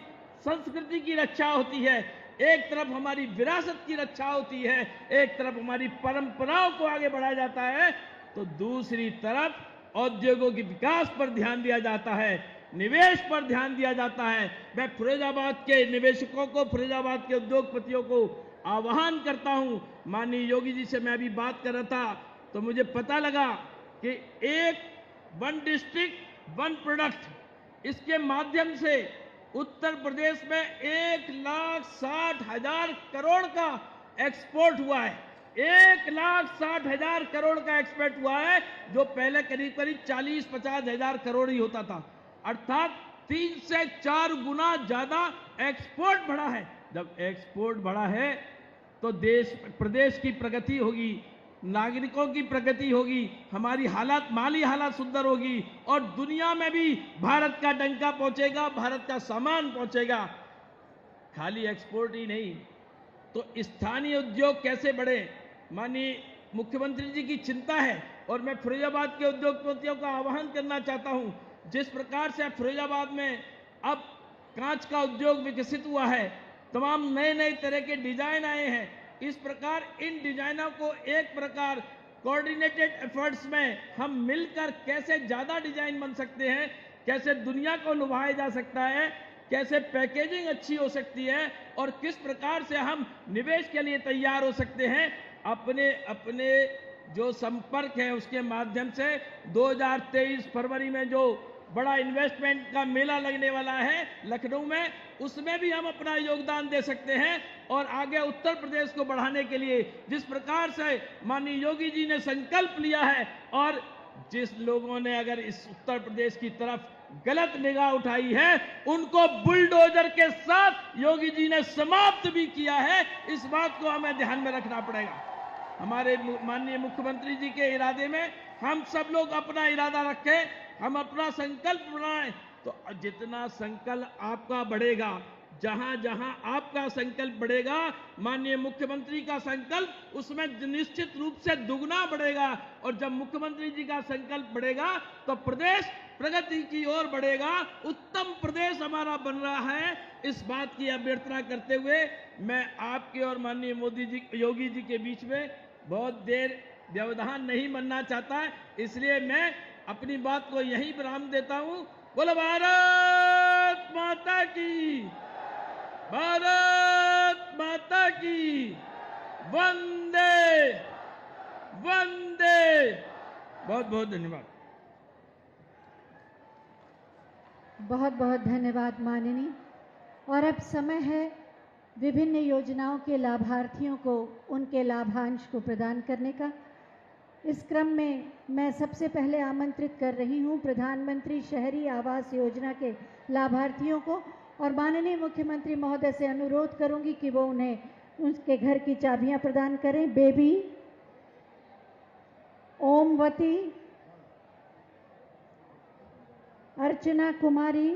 संस्कृति की रक्षा होती है, एक तरफ हमारी विरासत की रक्षा होती है, एक तरफ हमारी परंपराओं को आगे बढ़ाया जाता है, तो दूसरी तरफ औद्योगों के विकास पर ध्यान दिया जाता है, निवेश पर ध्यान दिया जाता है। मैं फिरोजाबाद के निवेशकों को, फिरोजाबाद के उद्योगपतियों को आह्वान करता हूं। माननीय योगी जी से मैं अभी बात कर रहा था तो मुझे पता लगा कि वन डिस्ट्रिक्ट वन प्रोडक्ट, इसके माध्यम से उत्तर प्रदेश में 1,60,000 करोड़ का एक्सपोर्ट हुआ है। 1,60,000 करोड़ का एक्सपोर्ट हुआ है, जो पहले करीब 40-50 हजार करोड़ ही होता था, अर्थात 3 से 4 गुना ज्यादा एक्सपोर्ट बढ़ा है। जब एक्सपोर्ट बढ़ा है तो प्रदेश की प्रगति होगी, नागरिकों की प्रगति होगी, हमारी माली हालत सुंदर होगी और दुनिया में भी भारत का डंका पहुंचेगा, भारत का सामान पहुंचेगा। खाली एक्सपोर्ट ही नहीं तो स्थानीय उद्योग कैसे बढ़े, माननीय मुख्यमंत्री जी की चिंता है। और मैं फिरोजाबाद के उद्योगपतियों का आह्वान करना चाहता हूं, जिस प्रकार से फिरोजाबाद में अब कांच का उद्योग विकसित हुआ है, तमाम नए तरह के डिजाइन आए हैं, इस प्रकार इन डिजाइनों को एक प्रकार कोऑर्डिनेटेड एफर्ट्स में हम मिलकर कैसे ज्यादा डिजाइन बन सकते हैं, कैसे दुनिया को लुभाया जा सकता है, कैसे पैकेजिंग अच्छी हो सकती है और किस प्रकार से हम निवेश के लिए तैयार हो सकते हैं, अपने जो संपर्क है उसके माध्यम से 2023 फरवरी में जो बड़ा इन्वेस्टमेंट का मेला लगने वाला है लखनऊ में, उसमें भी हम अपना योगदान दे सकते हैं और आगे उत्तर प्रदेश को बढ़ाने के लिए जिस प्रकार से माननीय योगी जी ने संकल्प लिया है, और जिस लोगों ने अगर इस उत्तर प्रदेश की तरफ गलत निगाह उठाई है उनको बुलडोजर के साथ योगी जी ने समाप्त भी किया है। इस बात को हमें ध्यान में रखना पड़ेगा। हमारे माननीय मुख्यमंत्री जी के इरादे में हम सब लोग अपना इरादा रखें, हम अपना संकल्प बनाएं, तो जितना संकल्प आपका बढ़ेगा, जहां जहां आपका संकल्प बढ़ेगा, माननीय मुख्यमंत्री का संकल्प उसमें निश्चित रूप से दुगना बढ़ेगा। और जब मुख्यमंत्री जी का संकल्प बढ़ेगा तो प्रदेश प्रगति की ओर बढ़ेगा, उत्तम प्रदेश हमारा बन रहा है। इस बात की अभ्यर्थना करते हुए मैं आपके और माननीय योगी जी के बीच में बहुत देर व्यवधान नहीं बनना चाहता, इसलिए मैं अपनी बात को यहीं विराम देता हूं। बोलो भारत माता की, भारत माता की, वंदे वंदे। बहुत बहुत धन्यवाद। बहुत बहुत धन्यवाद माननीय। और अब समय है विभिन्न योजनाओं के लाभार्थियों को उनके लाभांश को प्रदान करने का। इस क्रम में मैं सबसे पहले आमंत्रित कर रही हूं प्रधानमंत्री शहरी आवास योजना के लाभार्थियों को और माननीय मुख्यमंत्री महोदय से अनुरोध करूंगी कि वो उन्हें उनके घर की चाबियां प्रदान करें। बेबी, ओमवती, अर्चना कुमारी,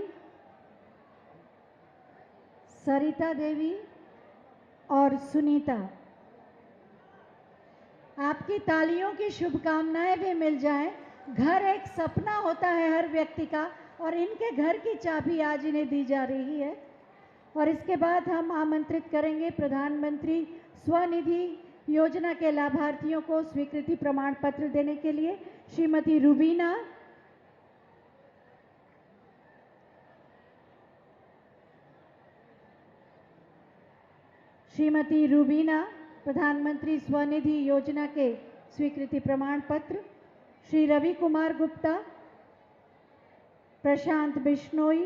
सरिता देवी और सुनीता। आपकी तालियों की शुभकामनाएं भी मिल जाएं। घर एक सपना होता है हर व्यक्ति का, और इनके घर की चाबी आज इन्हें दी जा रही है। और इसके बाद हम आमंत्रित करेंगे प्रधानमंत्री स्वनिधि योजना के लाभार्थियों को स्वीकृति प्रमाण पत्र देने के लिए श्रीमती रूबीना, प्रधानमंत्री स्वनिधि योजना के स्वीकृति प्रमाण पत्र, श्री रवि कुमार गुप्ता, प्रशांत बिश्नोई,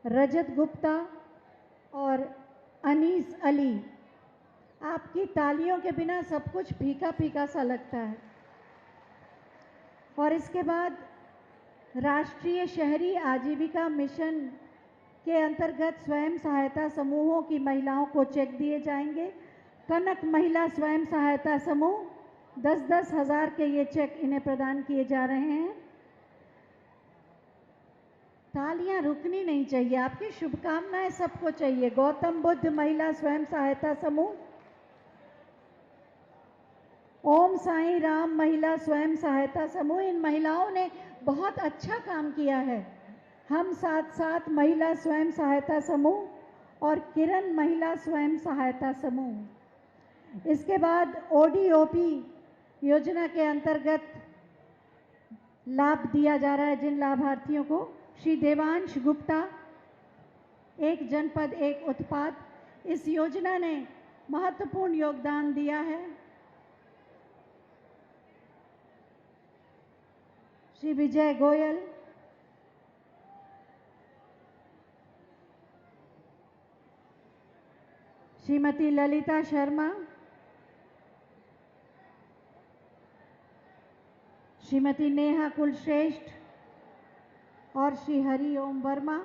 रजत गुप्ता और अनीस अली। आपकी तालियों के बिना सब कुछ फीका फीका सा लगता है। और इसके बाद राष्ट्रीय शहरी आजीविका मिशन के अंतर्गत स्वयं सहायता समूहों की महिलाओं को चेक दिए जाएंगे। कनक महिला स्वयं सहायता समूह 10-10 हज़ार के ये चेक इन्हें प्रदान किए जा रहे हैं। तालियां रुकनी नहीं चाहिए, आपकी शुभकामनाएं सबको चाहिए। गौतम बुद्ध महिला स्वयं सहायता समूह, ओम साईं राम महिला स्वयं सहायता समूह, इन महिलाओं ने बहुत अच्छा काम किया है। हम साथ साथ महिला स्वयं सहायता समूह और किरण महिला स्वयं सहायता समूह। इसके बाद ओडीओपी योजना के अंतर्गत लाभ दिया जा रहा है जिन लाभार्थियों को, श्री देवांश गुप्ता, एक जनपद एक उत्पाद, इस योजना ने महत्वपूर्ण योगदान दिया है। श्री विजय गोयल, श्रीमती ललिता शर्मा, श्रीमती नेहा कुलश्रेष्ठ और श्री हरि ओम वर्मा।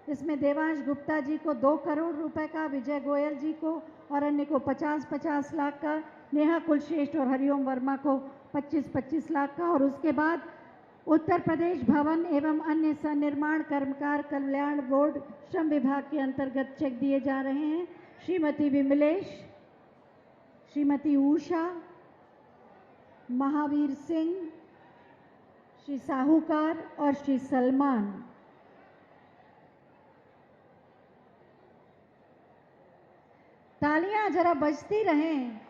इसमें देवांश गुप्ता जी को 2 करोड़ रुपए का, विजय गोयल जी को और अन्य को 50-50 लाख का, नेहा कुलश्रेष्ठ और हरिओम वर्मा को 25-25 लाख का। और उसके बाद उत्तर प्रदेश भवन एवं अन्य सन्निर्माण कर्मकार कल्याण बोर्ड श्रम विभाग के अंतर्गत चेक दिए जा रहे हैं। श्रीमती विमलेश, श्रीमती उषा, महावीर सिंह, श्री साहूकार और श्री सलमान। तालियां जरा बजती रहें।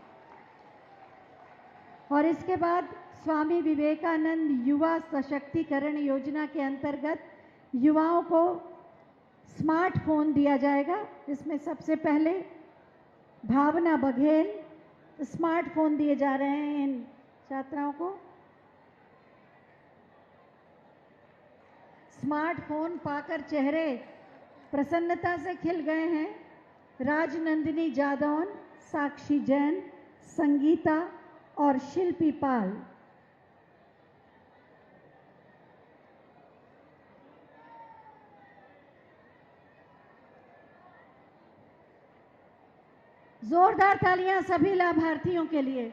और इसके बाद स्वामी विवेकानंद युवा सशक्तिकरण योजना के अंतर्गत युवाओं को स्मार्टफोन दिया जाएगा। इसमें सबसे पहले भावना बघेल, स्मार्टफोन दिए जा रहे हैं इन छात्राओं को। स्मार्टफोन पाकर चेहरे प्रसन्नता से खिल गए हैं राजनंदिनी जादौन, साक्षी जैन, संगीता और शिल्पी पाल। जोरदार तालियां सभी लाभार्थियों के लिए।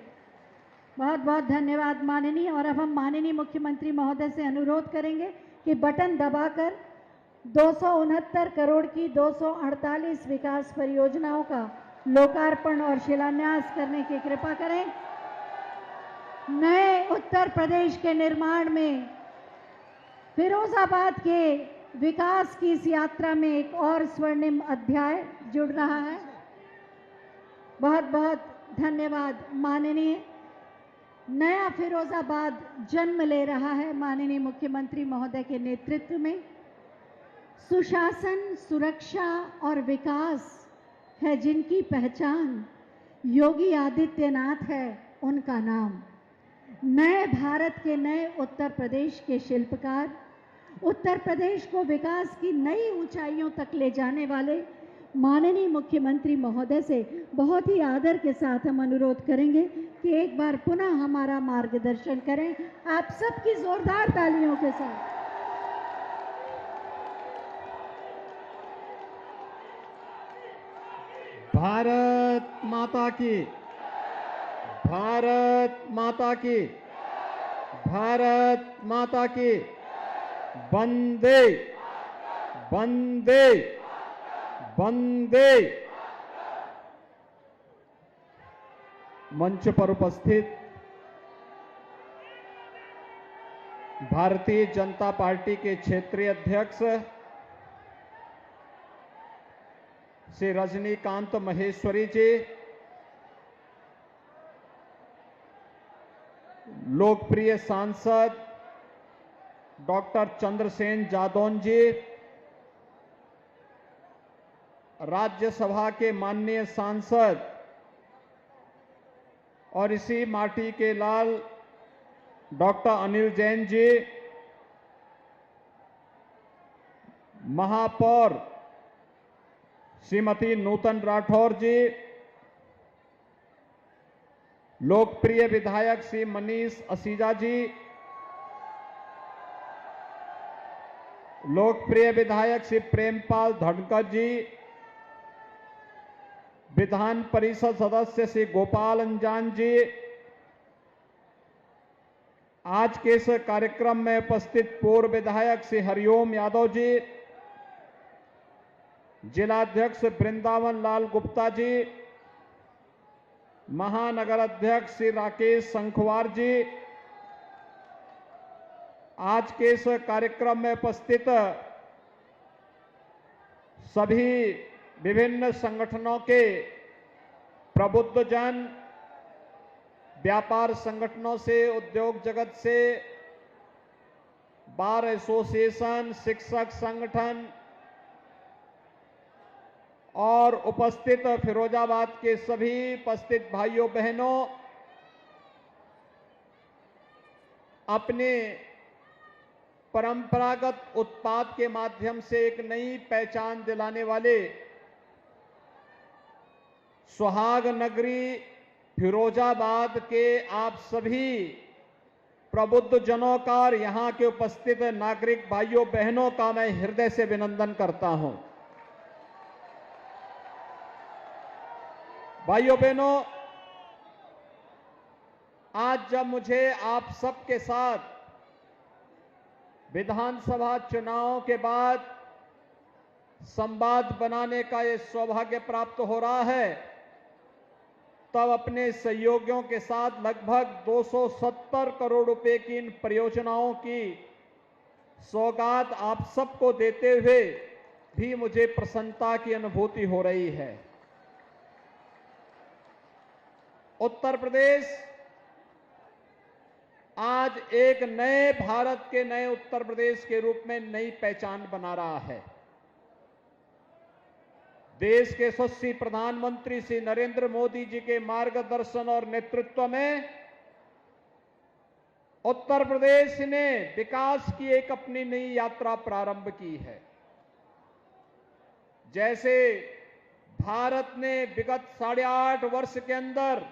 बहुत बहुत धन्यवाद माननीय। और अब हम माननीय मुख्यमंत्री महोदय से अनुरोध करेंगे कि बटन दबाकर 269 करोड़ की 248 विकास परियोजनाओं का लोकार्पण और शिलान्यास करने की कृपा करें। नए उत्तर प्रदेश के निर्माण में फिरोजाबाद के विकास की इस यात्रा में एक और स्वर्णिम अध्याय जुड़ रहा है। बहुत बहुत धन्यवाद माननीय। नया फिरोजाबाद जन्म ले रहा है माननीय मुख्यमंत्री महोदय के नेतृत्व में। सुशासन, सुरक्षा और विकास है जिनकी पहचान, योगी आदित्यनाथ है उनका नाम। नए भारत के नए उत्तर प्रदेश के शिल्पकार, उत्तर प्रदेश को विकास की नई ऊंचाइयों तक ले जाने वाले माननीय मुख्यमंत्री महोदय से बहुत ही आदर के साथ हम अनुरोध करेंगे कि एक बार पुनः हमारा मार्गदर्शन करें आप सबकी जोरदार तालियों के साथ। भारत माता की, भारत माता की, भारत माता की। वंदे वंदे वंदे। मंच पर उपस्थित भारतीय जनता पार्टी के क्षेत्रीय अध्यक्ष श्री रजनीकांत महेश्वरी जी, लोकप्रिय सांसद डॉक्टर चंद्रसेन जादौन जी, राज्यसभा के माननीय सांसद और इसी माटी के लाल डॉक्टर अनिल जैन जी, महापौर श्रीमती नूतन राठौर जी, लोकप्रिय विधायक श्री मनीष असीजा जी, लोकप्रिय विधायक श्री प्रेमपाल धनखड़ जी, विधान परिषद सदस्य श्री गोपाल अंजान जी, आज के इस कार्यक्रम में उपस्थित पूर्व विधायक श्री हरिओम यादव जी, जिलाध्यक्ष वृंदावन लाल गुप्ता जी, महानगर अध्यक्ष श्री राकेश संखवार जी, आज के इस कार्यक्रम में उपस्थित सभी विभिन्न संगठनों के प्रबुद्ध जन, व्यापार संगठनों से, उद्योग जगत से, बार एसोसिएशन, शिक्षक संगठन और उपस्थित फिरोजाबाद के सभी उपस्थित भाइयों बहनों, अपने परंपरागत उत्पाद के माध्यम से एक नई पहचान दिलाने वाले सुहाग नगरी फिरोजाबाद के आप सभी प्रबुद्ध जनों का और यहां के उपस्थित नागरिक भाइयों बहनों का मैं हृदय से अभिनंदन करता हूं। भाइयों बहनों, आज जब मुझे आप सबके साथ विधानसभा चुनाव के बाद संवाद बनाने का ये सौभाग्य प्राप्त हो रहा है, तब अपने सहयोगियों के साथ लगभग 270 करोड़ रुपए की इन परियोजनाओं की सौगात आप सबको देते हुए भी मुझे प्रसन्नता की अनुभूति हो रही है। उत्तर प्रदेश आज एक नए भारत के नए उत्तर प्रदेश के रूप में नई पहचान बना रहा है। देश के यशस्वी प्रधानमंत्री श्री नरेंद्र मोदी जी के मार्गदर्शन और नेतृत्व में उत्तर प्रदेश ने विकास की एक अपनी नई यात्रा प्रारंभ की है। जैसे भारत ने विगत 8.5 वर्ष के अंदर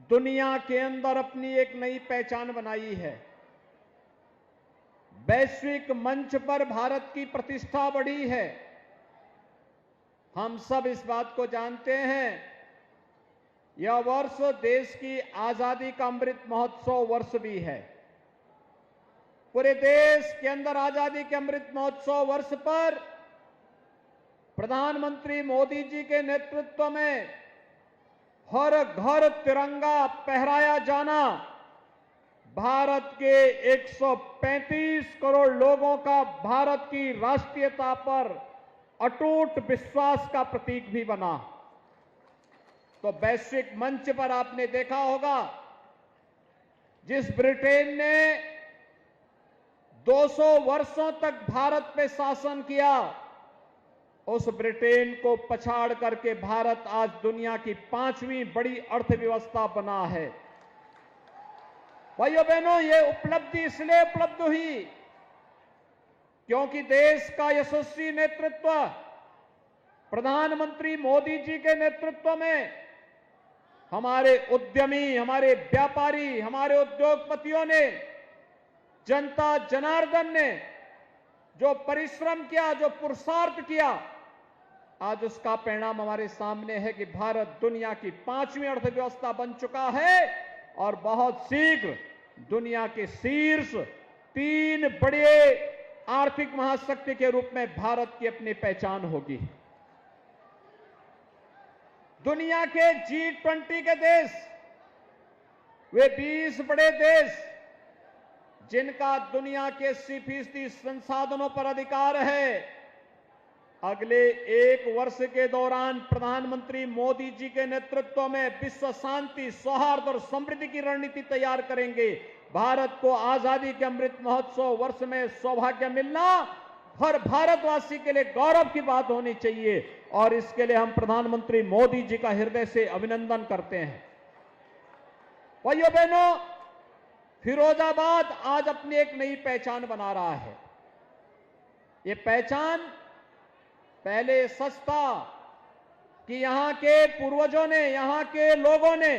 दुनिया के अंदर अपनी एक नई पहचान बनाई है, वैश्विक मंच पर भारत की प्रतिष्ठा बढ़ी है। हम सब इस बात को जानते हैं, यह वर्ष देश की आजादी का अमृत महोत्सव वर्ष भी है। पूरे देश के अंदर आजादी के अमृत महोत्सव वर्ष पर प्रधानमंत्री मोदी जी के नेतृत्व में हर घर तिरंगा फहराया जाना भारत के 135 करोड़ लोगों का भारत की राष्ट्रीयता पर अटूट विश्वास का प्रतीक भी बना। तो वैश्विक मंच पर आपने देखा होगा, जिस ब्रिटेन ने 200 वर्षों तक भारत पे शासन किया, उस ब्रिटेन को पछाड़ करके भारत आज दुनिया की 5वीं बड़ी अर्थव्यवस्था बना है। भाइयों बहनों, ये उपलब्धि इसलिए उपलब्ध हुई क्योंकि देश का यशस्वी नेतृत्व प्रधानमंत्री मोदी जी के नेतृत्व में हमारे उद्यमी, हमारे व्यापारी, हमारे उद्योगपतियों ने, जनता जनार्दन ने जो परिश्रम किया, जो पुरुषार्थ किया, आज उसका परिणाम हमारे सामने है कि भारत दुनिया की 5वीं अर्थव्यवस्था बन चुका है और बहुत शीघ्र दुनिया के शीर्ष 3 बड़े आर्थिक महाशक्ति के रूप में भारत की अपनी पहचान होगी। दुनिया के G20 के देश, वे 20 बड़े देश जिनका दुनिया के 80% संसाधनों पर अधिकार है, अगले 1 वर्ष के दौरान प्रधानमंत्री मोदी जी के नेतृत्व में विश्व शांति, सौहार्द और समृद्धि की रणनीति तैयार करेंगे। भारत को आजादी के अमृत महोत्सव वर्ष में सौभाग्य मिलना हर भारतवासी के लिए गौरव की बात होनी चाहिए और इसके लिए हम प्रधानमंत्री मोदी जी का हृदय से अभिनंदन करते हैं। भाइयों बहनों, फिरोजाबाद आज अपनी एक नई पहचान बना रहा है। ये पहचान पहले सच था कि यहां के पूर्वजों ने, यहां के लोगों ने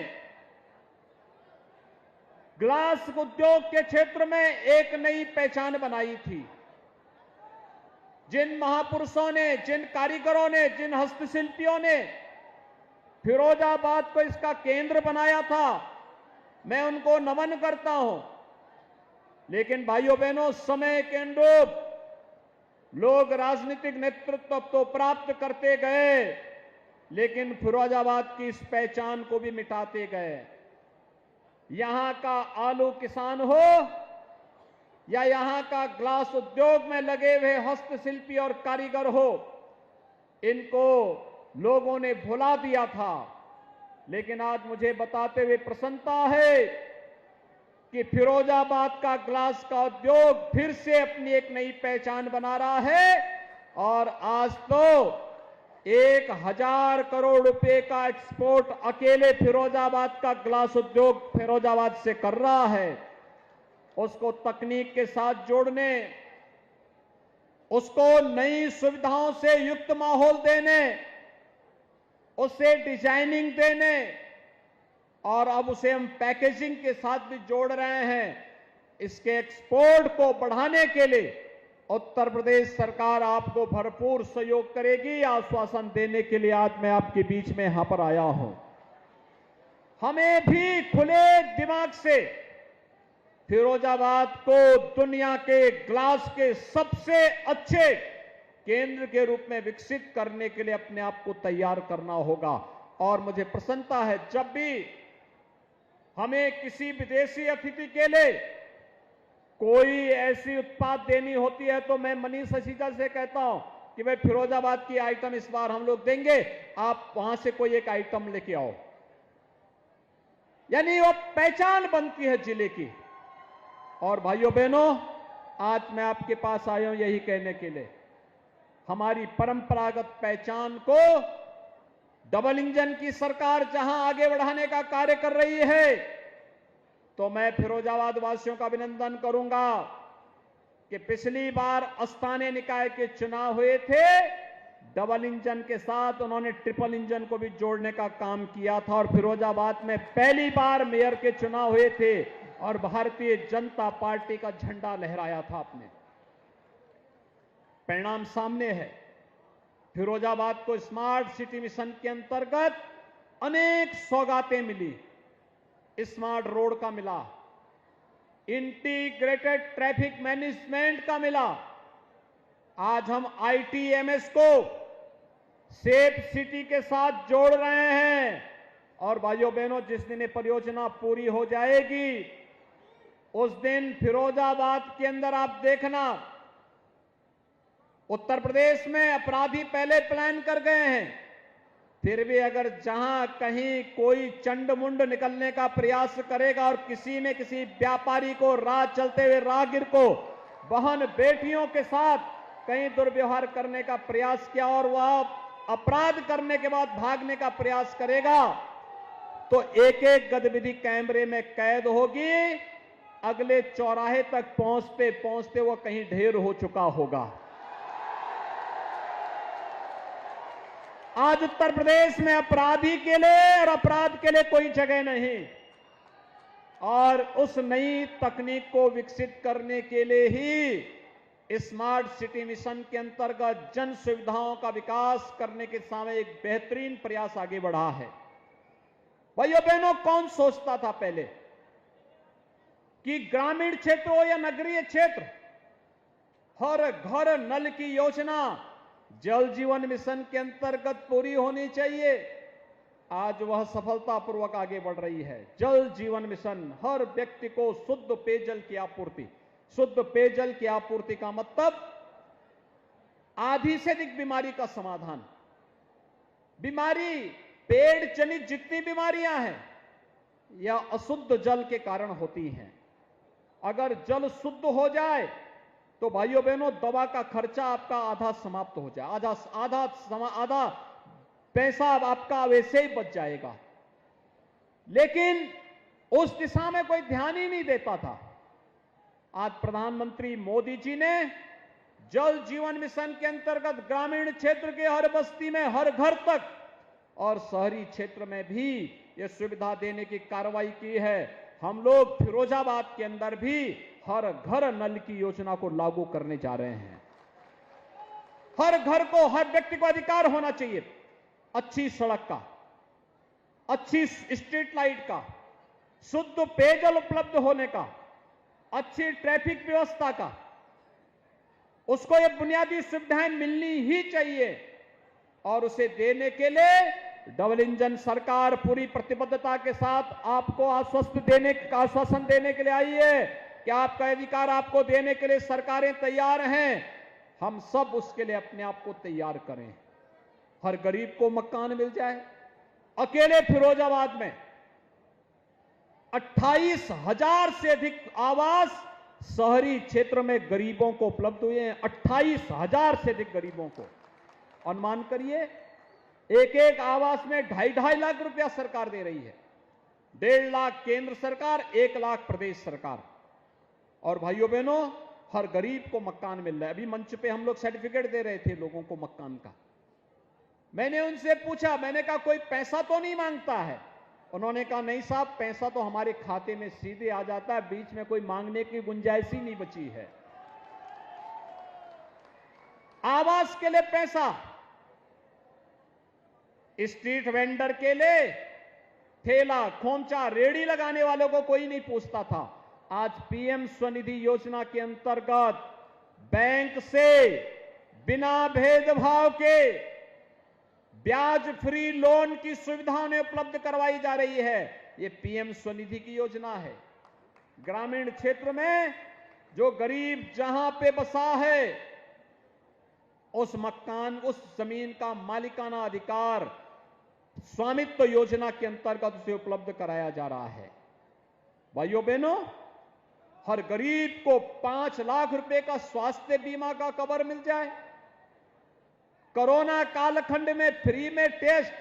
ग्लास उद्योग के क्षेत्र में एक नई पहचान बनाई थी। जिन महापुरुषों ने, जिन कारीगरों ने, जिन हस्तशिल्पियों ने फिरोजाबाद को इसका केंद्र बनाया था, मैं उनको नमन करता हूं। लेकिन भाइयों बहनों, समय के अनुरूप लोग राजनीतिक नेतृत्व तो प्राप्त करते गए, लेकिन फिरोजाबाद की इस पहचान को भी मिटाते गए। यहां का आलू किसान हो या यहां का ग्लास उद्योग में लगे हुए हस्तशिल्पी और कारीगर हो, इनको लोगों ने भुला दिया था। लेकिन आज मुझे बताते हुए प्रसन्नता है कि फिरोजाबाद का ग्लास का उद्योग फिर से अपनी एक नई पहचान बना रहा है और आज तो 1000 करोड़ रुपए का एक्सपोर्ट अकेले फिरोजाबाद का ग्लास उद्योग फिरोजाबाद से कर रहा है। उसको तकनीक के साथ जोड़ने, उसको नई सुविधाओं से युक्त माहौल देने, उसे डिजाइनिंग देने और अब उसे हम पैकेजिंग के साथ भी जोड़ रहे हैं। इसके एक्सपोर्ट को बढ़ाने के लिए उत्तर प्रदेश सरकार आपको भरपूर सहयोग करेगी। आश्वासन देने के लिए आज मैं आपके बीच में यहां पर आया हूं। हमें भी खुले दिमाग से फिरोजाबाद को दुनिया के ग्लास के सबसे अच्छे केंद्र के रूप में विकसित करने के लिए अपने आप को तैयार करना होगा। और मुझे प्रसन्नता है, जब भी हमें किसी विदेशी अतिथि के लिए कोई ऐसी उत्पाद देनी होती है तो मैं मनीष ससीजा से कहता हूं कि भाई फिरोजाबाद की आइटम इस बार हम लोग देंगे, आप वहां से कोई एक आइटम लेके आओ। यानी वो पहचान बनती है जिले की। और भाइयों बहनों, आज मैं आपके पास आया हूं यही कहने के लिए, हमारी परंपरागत पहचान को डबल इंजन की सरकार जहां आगे बढ़ाने का कार्य कर रही है, तो मैं फिरोजाबाद वासियों का अभिनंदन करूंगा कि पिछली बार स्थानीय निकाय के चुनाव हुए थे, डबल इंजन के साथ उन्होंने ट्रिपल इंजन को भी जोड़ने का काम किया था और फिरोजाबाद में पहली बार मेयर के चुनाव हुए थे और भारतीय जनता पार्टी का झंडा लहराया था आपने। परिणाम सामने है। फिरोजाबाद को स्मार्ट सिटी मिशन के अंतर्गत अनेक सौगातें मिली। स्मार्ट रोड का मिला, इंटीग्रेटेड ट्रैफिक मैनेजमेंट का मिला। आज हम ITMS को सेफ सिटी के साथ जोड़ रहे हैं और भाइयों बहनों, जिस दिन ये परियोजना पूरी हो जाएगी उस दिन फिरोजाबाद के अंदर आप देखना, उत्तर प्रदेश में अपराधी पहले प्लान कर गए हैं, फिर भी अगर जहां कहीं कोई चंड-मुंड निकलने का प्रयास करेगा और किसी ने किसी व्यापारी को, राह चलते हुए राहगीर को, बहन बेटियों के साथ कहीं दुर्व्यवहार करने का प्रयास किया और वह अपराध करने के बाद भागने का प्रयास करेगा, तो एक एक गतिविधि कैमरे में कैद होगी। अगले चौराहे तक पहुंचते पहुंचते वो कहीं ढेर हो चुका होगा। आज उत्तर प्रदेश में अपराधी के लिए और अपराध के लिए कोई जगह नहीं और उस नई तकनीक को विकसित करने के लिए ही स्मार्ट सिटी मिशन के अंतर्गत जन सुविधाओं का विकास करने के सामने एक बेहतरीन प्रयास आगे बढ़ा है। भाइयों बहनों, कौन सोचता था पहले कि ग्रामीण क्षेत्र हो या नगरीय क्षेत्र, हर घर नल की योजना जल जीवन मिशन के अंतर्गत पूरी होनी चाहिए। आज वह सफलतापूर्वक आगे बढ़ रही है। जल जीवन मिशन, हर व्यक्ति को शुद्ध पेयजल की आपूर्ति। शुद्ध पेयजल की आपूर्ति का मतलब आधी से अधिक बीमारी का समाधान। बीमारी पेड़ जनित जितनी बीमारियां हैं या अशुद्ध जल के कारण होती हैं। अगर जल शुद्ध हो जाए तो भाइयों बहनों, दवा का खर्चा आपका आधा समाप्त हो जाए, आधा पैसा आपका वैसे ही बच जाएगा। लेकिन उस दिशा में कोई ध्यान ही नहीं देता था। आज प्रधानमंत्री मोदी जी ने जल जीवन मिशन के अंतर्गत ग्रामीण क्षेत्र के हर बस्ती में, हर घर तक और शहरी क्षेत्र में भी यह सुविधा देने की कार्रवाई की है। हम लोग फिरोजाबाद के अंदर भी हर घर नल की योजना को लागू करने जा रहे हैं। हर घर को, हर व्यक्ति को अधिकार होना चाहिए अच्छी सड़क का, अच्छी स्ट्रीट लाइट का, शुद्ध पेयजल उपलब्ध होने का, अच्छी ट्रैफिक व्यवस्था का। उसको ये बुनियादी सुविधाएं मिलनी ही चाहिए और उसे देने के लिए डबल इंजन सरकार पूरी प्रतिबद्धता के साथ आपको आश्वासन देने के लिए आई है कि आपका अधिकार आपको देने के लिए सरकारें तैयार हैं। हम सब उसके लिए अपने आप को तैयार करें। हर गरीब को मकान मिल जाए। अकेले फिरोजाबाद में 28,000 से अधिक आवास शहरी क्षेत्र में गरीबों को उपलब्ध हुए हैं। 28,000 से अधिक गरीबों को। अनुमान करिए, एक एक आवास में 2.5 लाख रुपया सरकार दे रही है। 1.5 लाख केंद्र सरकार, 1 लाख प्रदेश सरकार। और भाइयों बहनों, हर गरीब को मकान मिल रहा है। अभी मंच पे हम लोग सर्टिफिकेट दे रहे थे लोगों को मकान का। मैंने उनसे पूछा, मैंने कहा कोई पैसा तो नहीं मांगता है? उन्होंने कहा नहीं साहब, पैसा तो हमारे खाते में सीधे आ जाता है, बीच में कोई मांगने की गुंजाइश ही नहीं बची है। आवास के लिए पैसा, स्ट्रीट वेंडर के लिए, ठेला खोमचा रेड़ी लगाने वालों को कोई नहीं पूछता था। आज पीएम स्वनिधि योजना के अंतर्गत बैंक से बिना भेदभाव के ब्याज फ्री लोन की सुविधा उन्हें उपलब्ध करवाई जा रही है। यह पीएम स्वनिधि की योजना है। ग्रामीण क्षेत्र में जो गरीब जहां पे बसा है उस मकान, उस जमीन का मालिकाना अधिकार स्वामित्व योजना के अंतर्गत उसे उपलब्ध कराया जा रहा है। भाइयों बहनों, हर गरीब को 5 लाख रुपए का स्वास्थ्य बीमा का कवर मिल जाए। कोरोना कालखंड में फ्री में टेस्ट,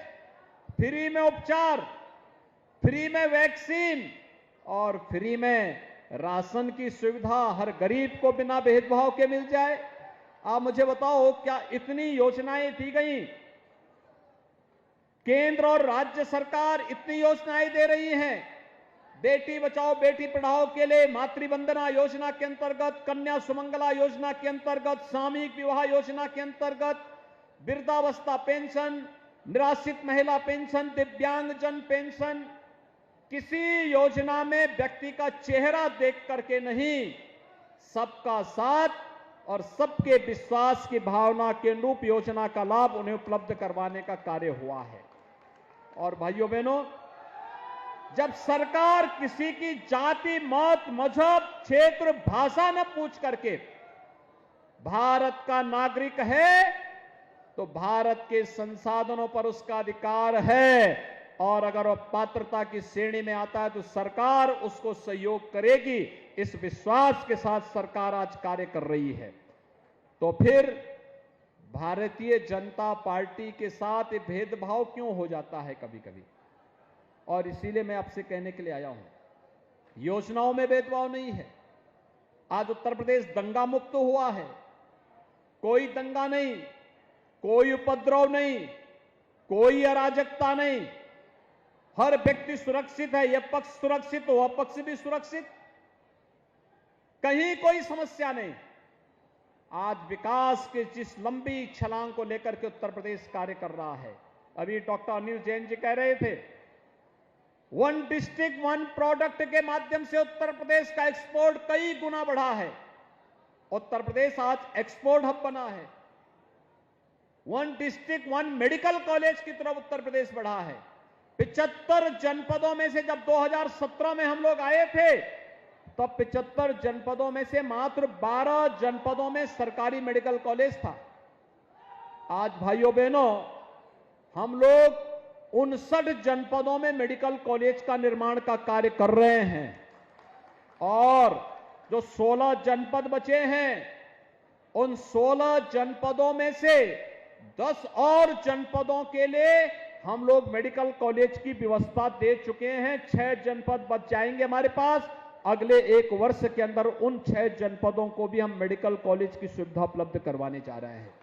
फ्री में उपचार, फ्री में वैक्सीन और फ्री में राशन की सुविधा हर गरीब को बिना भेदभाव के मिल जाए। आप मुझे बताओ, क्या इतनी योजनाएं दी गई? केंद्र और राज्य सरकार इतनी योजनाएं दे रही हैं। बेटी बचाओ बेटी पढ़ाओ के लिए मातृवंदना योजना के अंतर्गत, कन्या सुमंगला योजना के अंतर्गत, सामूहिक विवाह योजना के अंतर्गत, वृद्धावस्था पेंशन, निराश्रित महिला पेंशन, दिव्यांगजन पेंशन। किसी योजना में व्यक्ति का चेहरा देख करके नहीं, सबका साथ और सबके विश्वास की भावना के अनुरूप योजना का लाभ उन्हें उपलब्ध करवाने का कार्य हुआ है। और भाइयों बहनों, जब सरकार किसी की जाति, मत, मजहब, क्षेत्र, भाषा न पूछ करके भारत का नागरिक है तो भारत के संसाधनों पर उसका अधिकार है, और अगर वह पात्रता की श्रेणी में आता है तो सरकार उसको सहयोग करेगी। इस विश्वास के साथ सरकार आज कार्य कर रही है। तो फिर भारतीय जनता पार्टी के साथ ये भेदभाव क्यों हो जाता है कभी कभी? और इसीलिए मैं आपसे कहने के लिए आया हूं, योजनाओं में भेदभाव नहीं है। आज उत्तर प्रदेश दंगा मुक्त हुआ है। कोई दंगा नहीं, कोई उपद्रव नहीं, कोई अराजकता नहीं। हर व्यक्ति सुरक्षित है। यह पक्ष सुरक्षित हो, वह पक्ष भी सुरक्षित। कहीं कोई समस्या नहीं। आज विकास के जिस लंबी छलांग को लेकर के उत्तर प्रदेश कार्य कर रहा है, अभी डॉक्टर अनिल जैन जी कह रहे थे, वन डिस्ट्रिक्ट वन प्रोडक्ट के माध्यम से उत्तर प्रदेश का एक्सपोर्ट कई गुना बढ़ा है। उत्तर प्रदेश आज एक्सपोर्ट हब बना है। One district one medical college की तरफ उत्तर प्रदेश बढ़ा है। 75 जनपदों में से जब 2017 में हम लोग आए थे, तब 75 जनपदों में से मात्र 12 जनपदों में सरकारी मेडिकल कॉलेज था। आज भाइयों बहनों, हम लोग 59 जनपदों में मेडिकल कॉलेज का निर्माण का कार्य कर रहे हैं और जो 16 जनपद बचे हैं, उन 16 जनपदों में से 10 और जनपदों के लिए हम लोग मेडिकल कॉलेज की व्यवस्था दे चुके हैं। 6 जनपद बच जाएंगे हमारे पास। अगले 1 वर्ष के अंदर उन 6 जनपदों को भी हम मेडिकल कॉलेज की सुविधा उपलब्ध करवाने जा रहे हैं।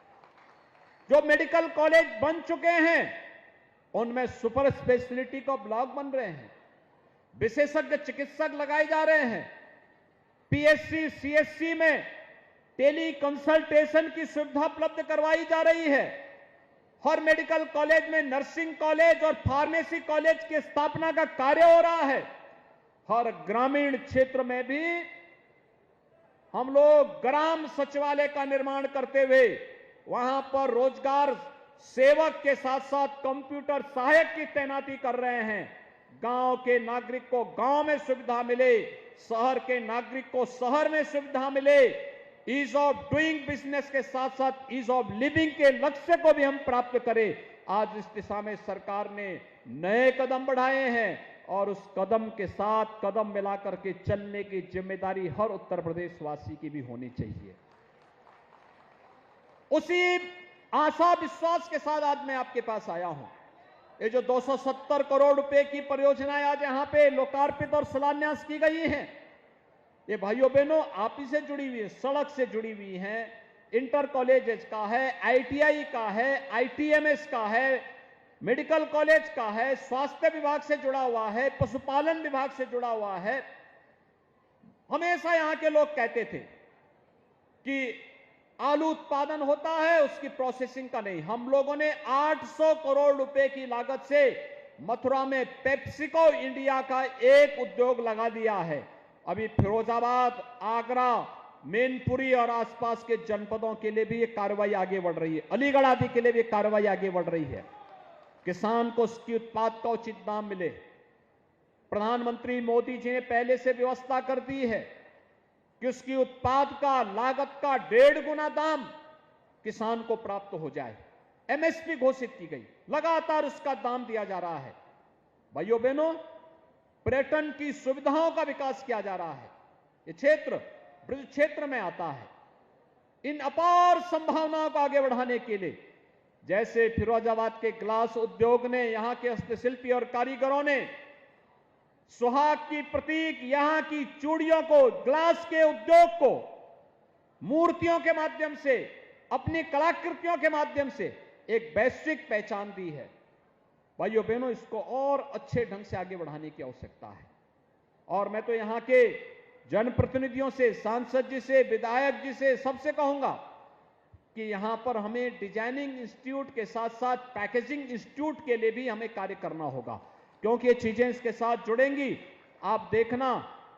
जो मेडिकल कॉलेज बन चुके हैं, उनमें सुपर स्पेशलिटी का ब्लॉक बन रहे हैं, विशेषज्ञ चिकित्सक लगाए जा रहे हैं, पीएससी सीएससी में टेली कंसल्टेशन की सुविधा उपलब्ध करवाई जा रही है। हर मेडिकल कॉलेज में नर्सिंग कॉलेज और फार्मेसी कॉलेज की स्थापना का कार्य हो रहा है। हर ग्रामीण क्षेत्र में भी हम लोग ग्राम सचिवालय का निर्माण करते हुए वहां पर रोजगार सेवक के साथ साथ कंप्यूटर सहायक की तैनाती कर रहे हैं। गांव के नागरिक को गांव में सुविधा मिले, शहर के नागरिक को शहर में सुविधा मिले। ईज ऑफ डूइंग बिजनेस के साथ साथ ईज ऑफ लिविंग के लक्ष्य को भी हम प्राप्त करें। आज इस दिशा में सरकार ने नए कदम बढ़ाए हैं और उस कदम के साथ कदम मिलाकर के चलने की जिम्मेदारी हर उत्तर प्रदेश वासी की भी होनी चाहिए। उसी आशा विश्वास के साथ आज मैं आपके पास आया हूं। ये जो 270 करोड़ रुपए की परियोजनाएं आज यहां पे लोकार्पित और शिलान्यास की गई हैं, ये भाइयों बहनों आप ही से जुड़ी हुई है, सड़क से जुड़ी हुई हैं, इंटर कॉलेजेस का है, आईटीआई का है, आईटीएमएस का है, मेडिकल कॉलेज का है, स्वास्थ्य विभाग से जुड़ा हुआ है, पशुपालन विभाग से जुड़ा हुआ है। हमेशा यहां के लोग कहते थे कि आलू उत्पादन होता है, उसकी प्रोसेसिंग का नहीं। हम लोगों ने 800 करोड़ रुपए की लागत से मथुरा में पेप्सिको इंडिया का एक उद्योग लगा दिया है। अभी फिरोजाबाद, आगरा, मैनपुरी और आसपास के जनपदों के लिए भी ये कार्रवाई आगे बढ़ रही है। अलीगढ़ आदि के लिए भी कार्रवाई आगे बढ़ रही है। किसान को उसकी उत्पाद का उचित दाम मिले। प्रधानमंत्री मोदी जी ने पहले से व्यवस्था कर दी है कि उसकी उत्पाद का लागत का 1.5 गुना दाम किसान को प्राप्त हो जाए। एमएसपी घोषित की गई, लगातार उसका दाम दिया जा रहा है। भाइयों बहनों, पर्यटन की सुविधाओं का विकास किया जा रहा है। ये क्षेत्र ब्रज क्षेत्र में आता है। इन अपार संभावनाओं को आगे बढ़ाने के लिए जैसे फिरोजाबाद के ग्लास उद्योग ने, यहां के हस्तशिल्पी और कारीगरों ने सुहाग की प्रतीक यहां की चूड़ियों को, ग्लास के उद्योग को मूर्तियों के माध्यम से, अपनी कलाकृतियों के माध्यम से एक वैश्विक पहचान दी है। भाइयों बहनों, इसको और अच्छे ढंग से आगे बढ़ाने की आवश्यकता है। और मैं तो यहां के जनप्रतिनिधियों से, सांसद जी से, विधायक जी से, सबसे कहूंगा कि यहां पर हमें डिजाइनिंग इंस्टीट्यूट के साथ साथ पैकेजिंग इंस्टीट्यूट के लिए भी हमें कार्य करना होगा, क्योंकि ये चीजें इसके साथ जुड़ेंगी। आप देखना,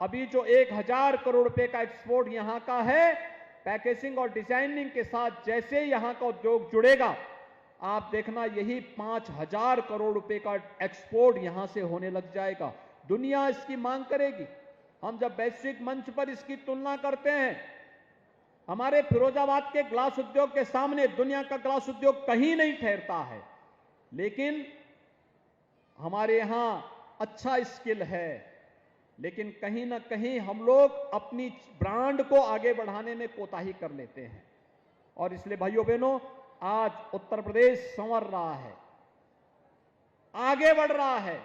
अभी जो 1000 करोड़ रुपए का एक्सपोर्ट यहां का है, पैकेजिंग और डिजाइनिंग के साथ जैसे यहां का उद्योग जुड़ेगा, आप देखना यही 5000 करोड़ रुपए का एक्सपोर्ट यहां से होने लग जाएगा। दुनिया इसकी मांग करेगी। हम जब वैश्विक मंच पर इसकी तुलना करते हैं, हमारे फिरोजाबाद के ग्लास उद्योग के सामने दुनिया का ग्लास उद्योग कहीं नहीं ठहरता है। लेकिन हमारे यहां अच्छा स्किल है, लेकिन कहीं ना कहीं हम लोग अपनी ब्रांड को आगे बढ़ाने में कोताही कर लेते हैं। और इसलिए भाइयों बहनों, आज उत्तर प्रदेश संवर रहा है, आगे बढ़ रहा है।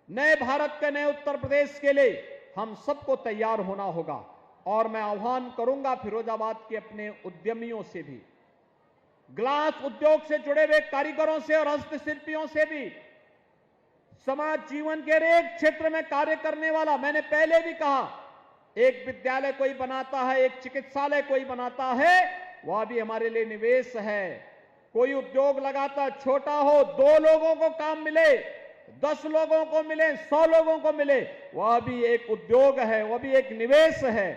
नए भारत के, नए उत्तर प्रदेश के लिए हम सबको तैयार होना होगा। और मैं आह्वान करूंगा फिरोजाबाद के अपने उद्यमियों से भी, ग्लास उद्योग से जुड़े हुए कारीगरों से और हस्तशिल्पियों से भी, समाज जीवन के हर एक क्षेत्र में कार्य करने वाला, मैंने पहले भी कहा एक विद्यालय कोई बनाता है, एक चिकित्सालय कोई बनाता है, वह भी हमारे लिए निवेश है। कोई उद्योग लगाता, छोटा हो, 2 लोगों को काम मिले, 10 लोगों को मिले, 100 लोगों को मिले, वह भी एक उद्योग है, वह भी एक निवेश है।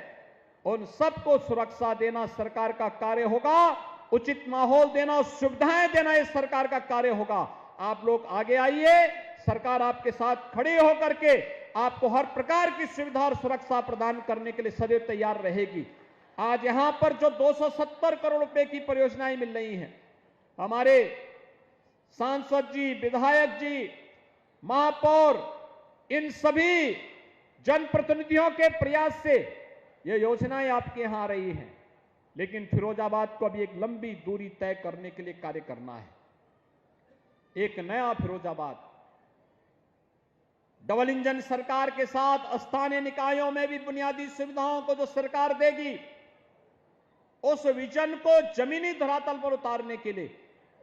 उन सबको सुरक्षा देना सरकार का कार्य होगा, उचित माहौल देना, सुविधाएं देना ये सरकार का कार्य होगा। आप लोग आगे आइए, सरकार आपके साथ खड़ी होकर के आपको हर प्रकार की सुविधा और सुरक्षा प्रदान करने के लिए सदैव तैयार रहेगी। आज यहां पर जो 270 करोड़ रुपए की परियोजनाएं मिल रही हैं, हमारे सांसद जी, विधायक जी, महापौर, इन सभी जनप्रतिनिधियों के प्रयास से ये योजनाएं आपके यहां आ रही हैं। लेकिन फिरोजाबाद को अभी एक लंबी दूरी तय करने के लिए कार्य करना है। एक नया फिरोजाबाद, डबल इंजन सरकार के साथ स्थानीय निकायों में भी बुनियादी सुविधाओं को जो सरकार देगी, उस विजन को जमीनी धरातल पर उतारने के लिए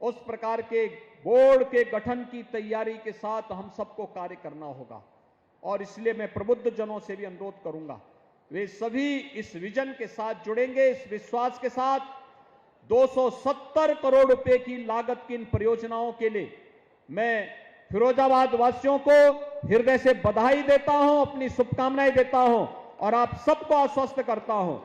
उस प्रकार के बोर्ड के गठन की तैयारी के साथ हम सबको कार्य करना होगा। और इसलिए मैं प्रबुद्ध जनों से भी अनुरोध करूंगा, वे सभी इस विजन के साथ जुड़ेंगे, इस विश्वास के साथ। 270 करोड़ रुपए की लागत की इन परियोजनाओं के लिए मैं फिरोजाबाद वासियों को हृदय से बधाई देता हूं, अपनी शुभकामनाएं देता हूं और आप सबको आश्वस्त करता हूं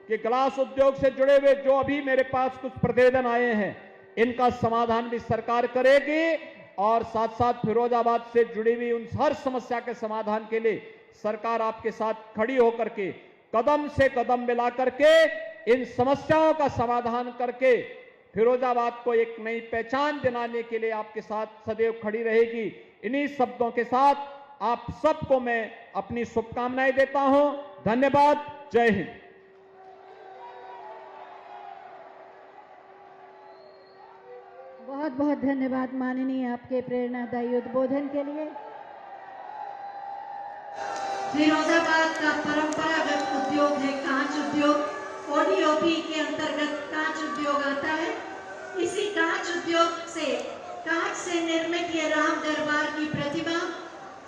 कि ग्लास उद्योग से जुड़े हुए जो अभी मेरे पास कुछ प्रतिवेदन आए हैं, इनका समाधान भी सरकार करेगी और साथ साथ फिरोजाबाद से जुड़ी हुई उन हर समस्या के समाधान के लिए सरकार आपके साथ खड़ी होकर के कदम से कदम मिला करके इन समस्याओं का समाधान करके फिरोजाबाद को एक नई पहचान दिलाने के लिए आपके साथ सदैव खड़ी रहेगी। इन्हीं शब्दों के साथ आप सबको मैं अपनी शुभकामनाएं देता हूं। धन्यवाद। जय हिंद। बहुत बहुत धन्यवाद माननीय, आपके प्रेरणादायी उद्बोधन के लिए। फिरोजाबाद का परंपरागत उद्योग है कांच उद्योग। ओडीओपी के अंतर्गत कांच उद्योग आता है। इसी कांच उद्योग से, कांच से निर्मित ये राम दरबार की प्रतिमा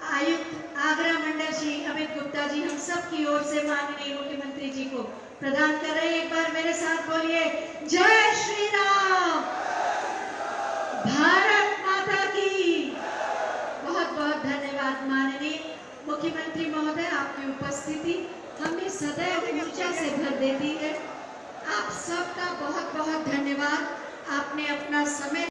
आयुक्त आगरा मंडल श्री अमित गुप्ता जी हम सब की ओर से माननीय मुख्यमंत्री जी को प्रदान कर रहे हैं। एक बार मेरे साथ बोलिए, जय श्री राम, भारत माता की। बहुत बहुत धन्यवाद माननीय मुख्यमंत्री महोदय, आपकी उपस्थिति हमें सदैव ऊर्जा से भर देती है। आप सबका बहुत बहुत धन्यवाद। आपने अपना समय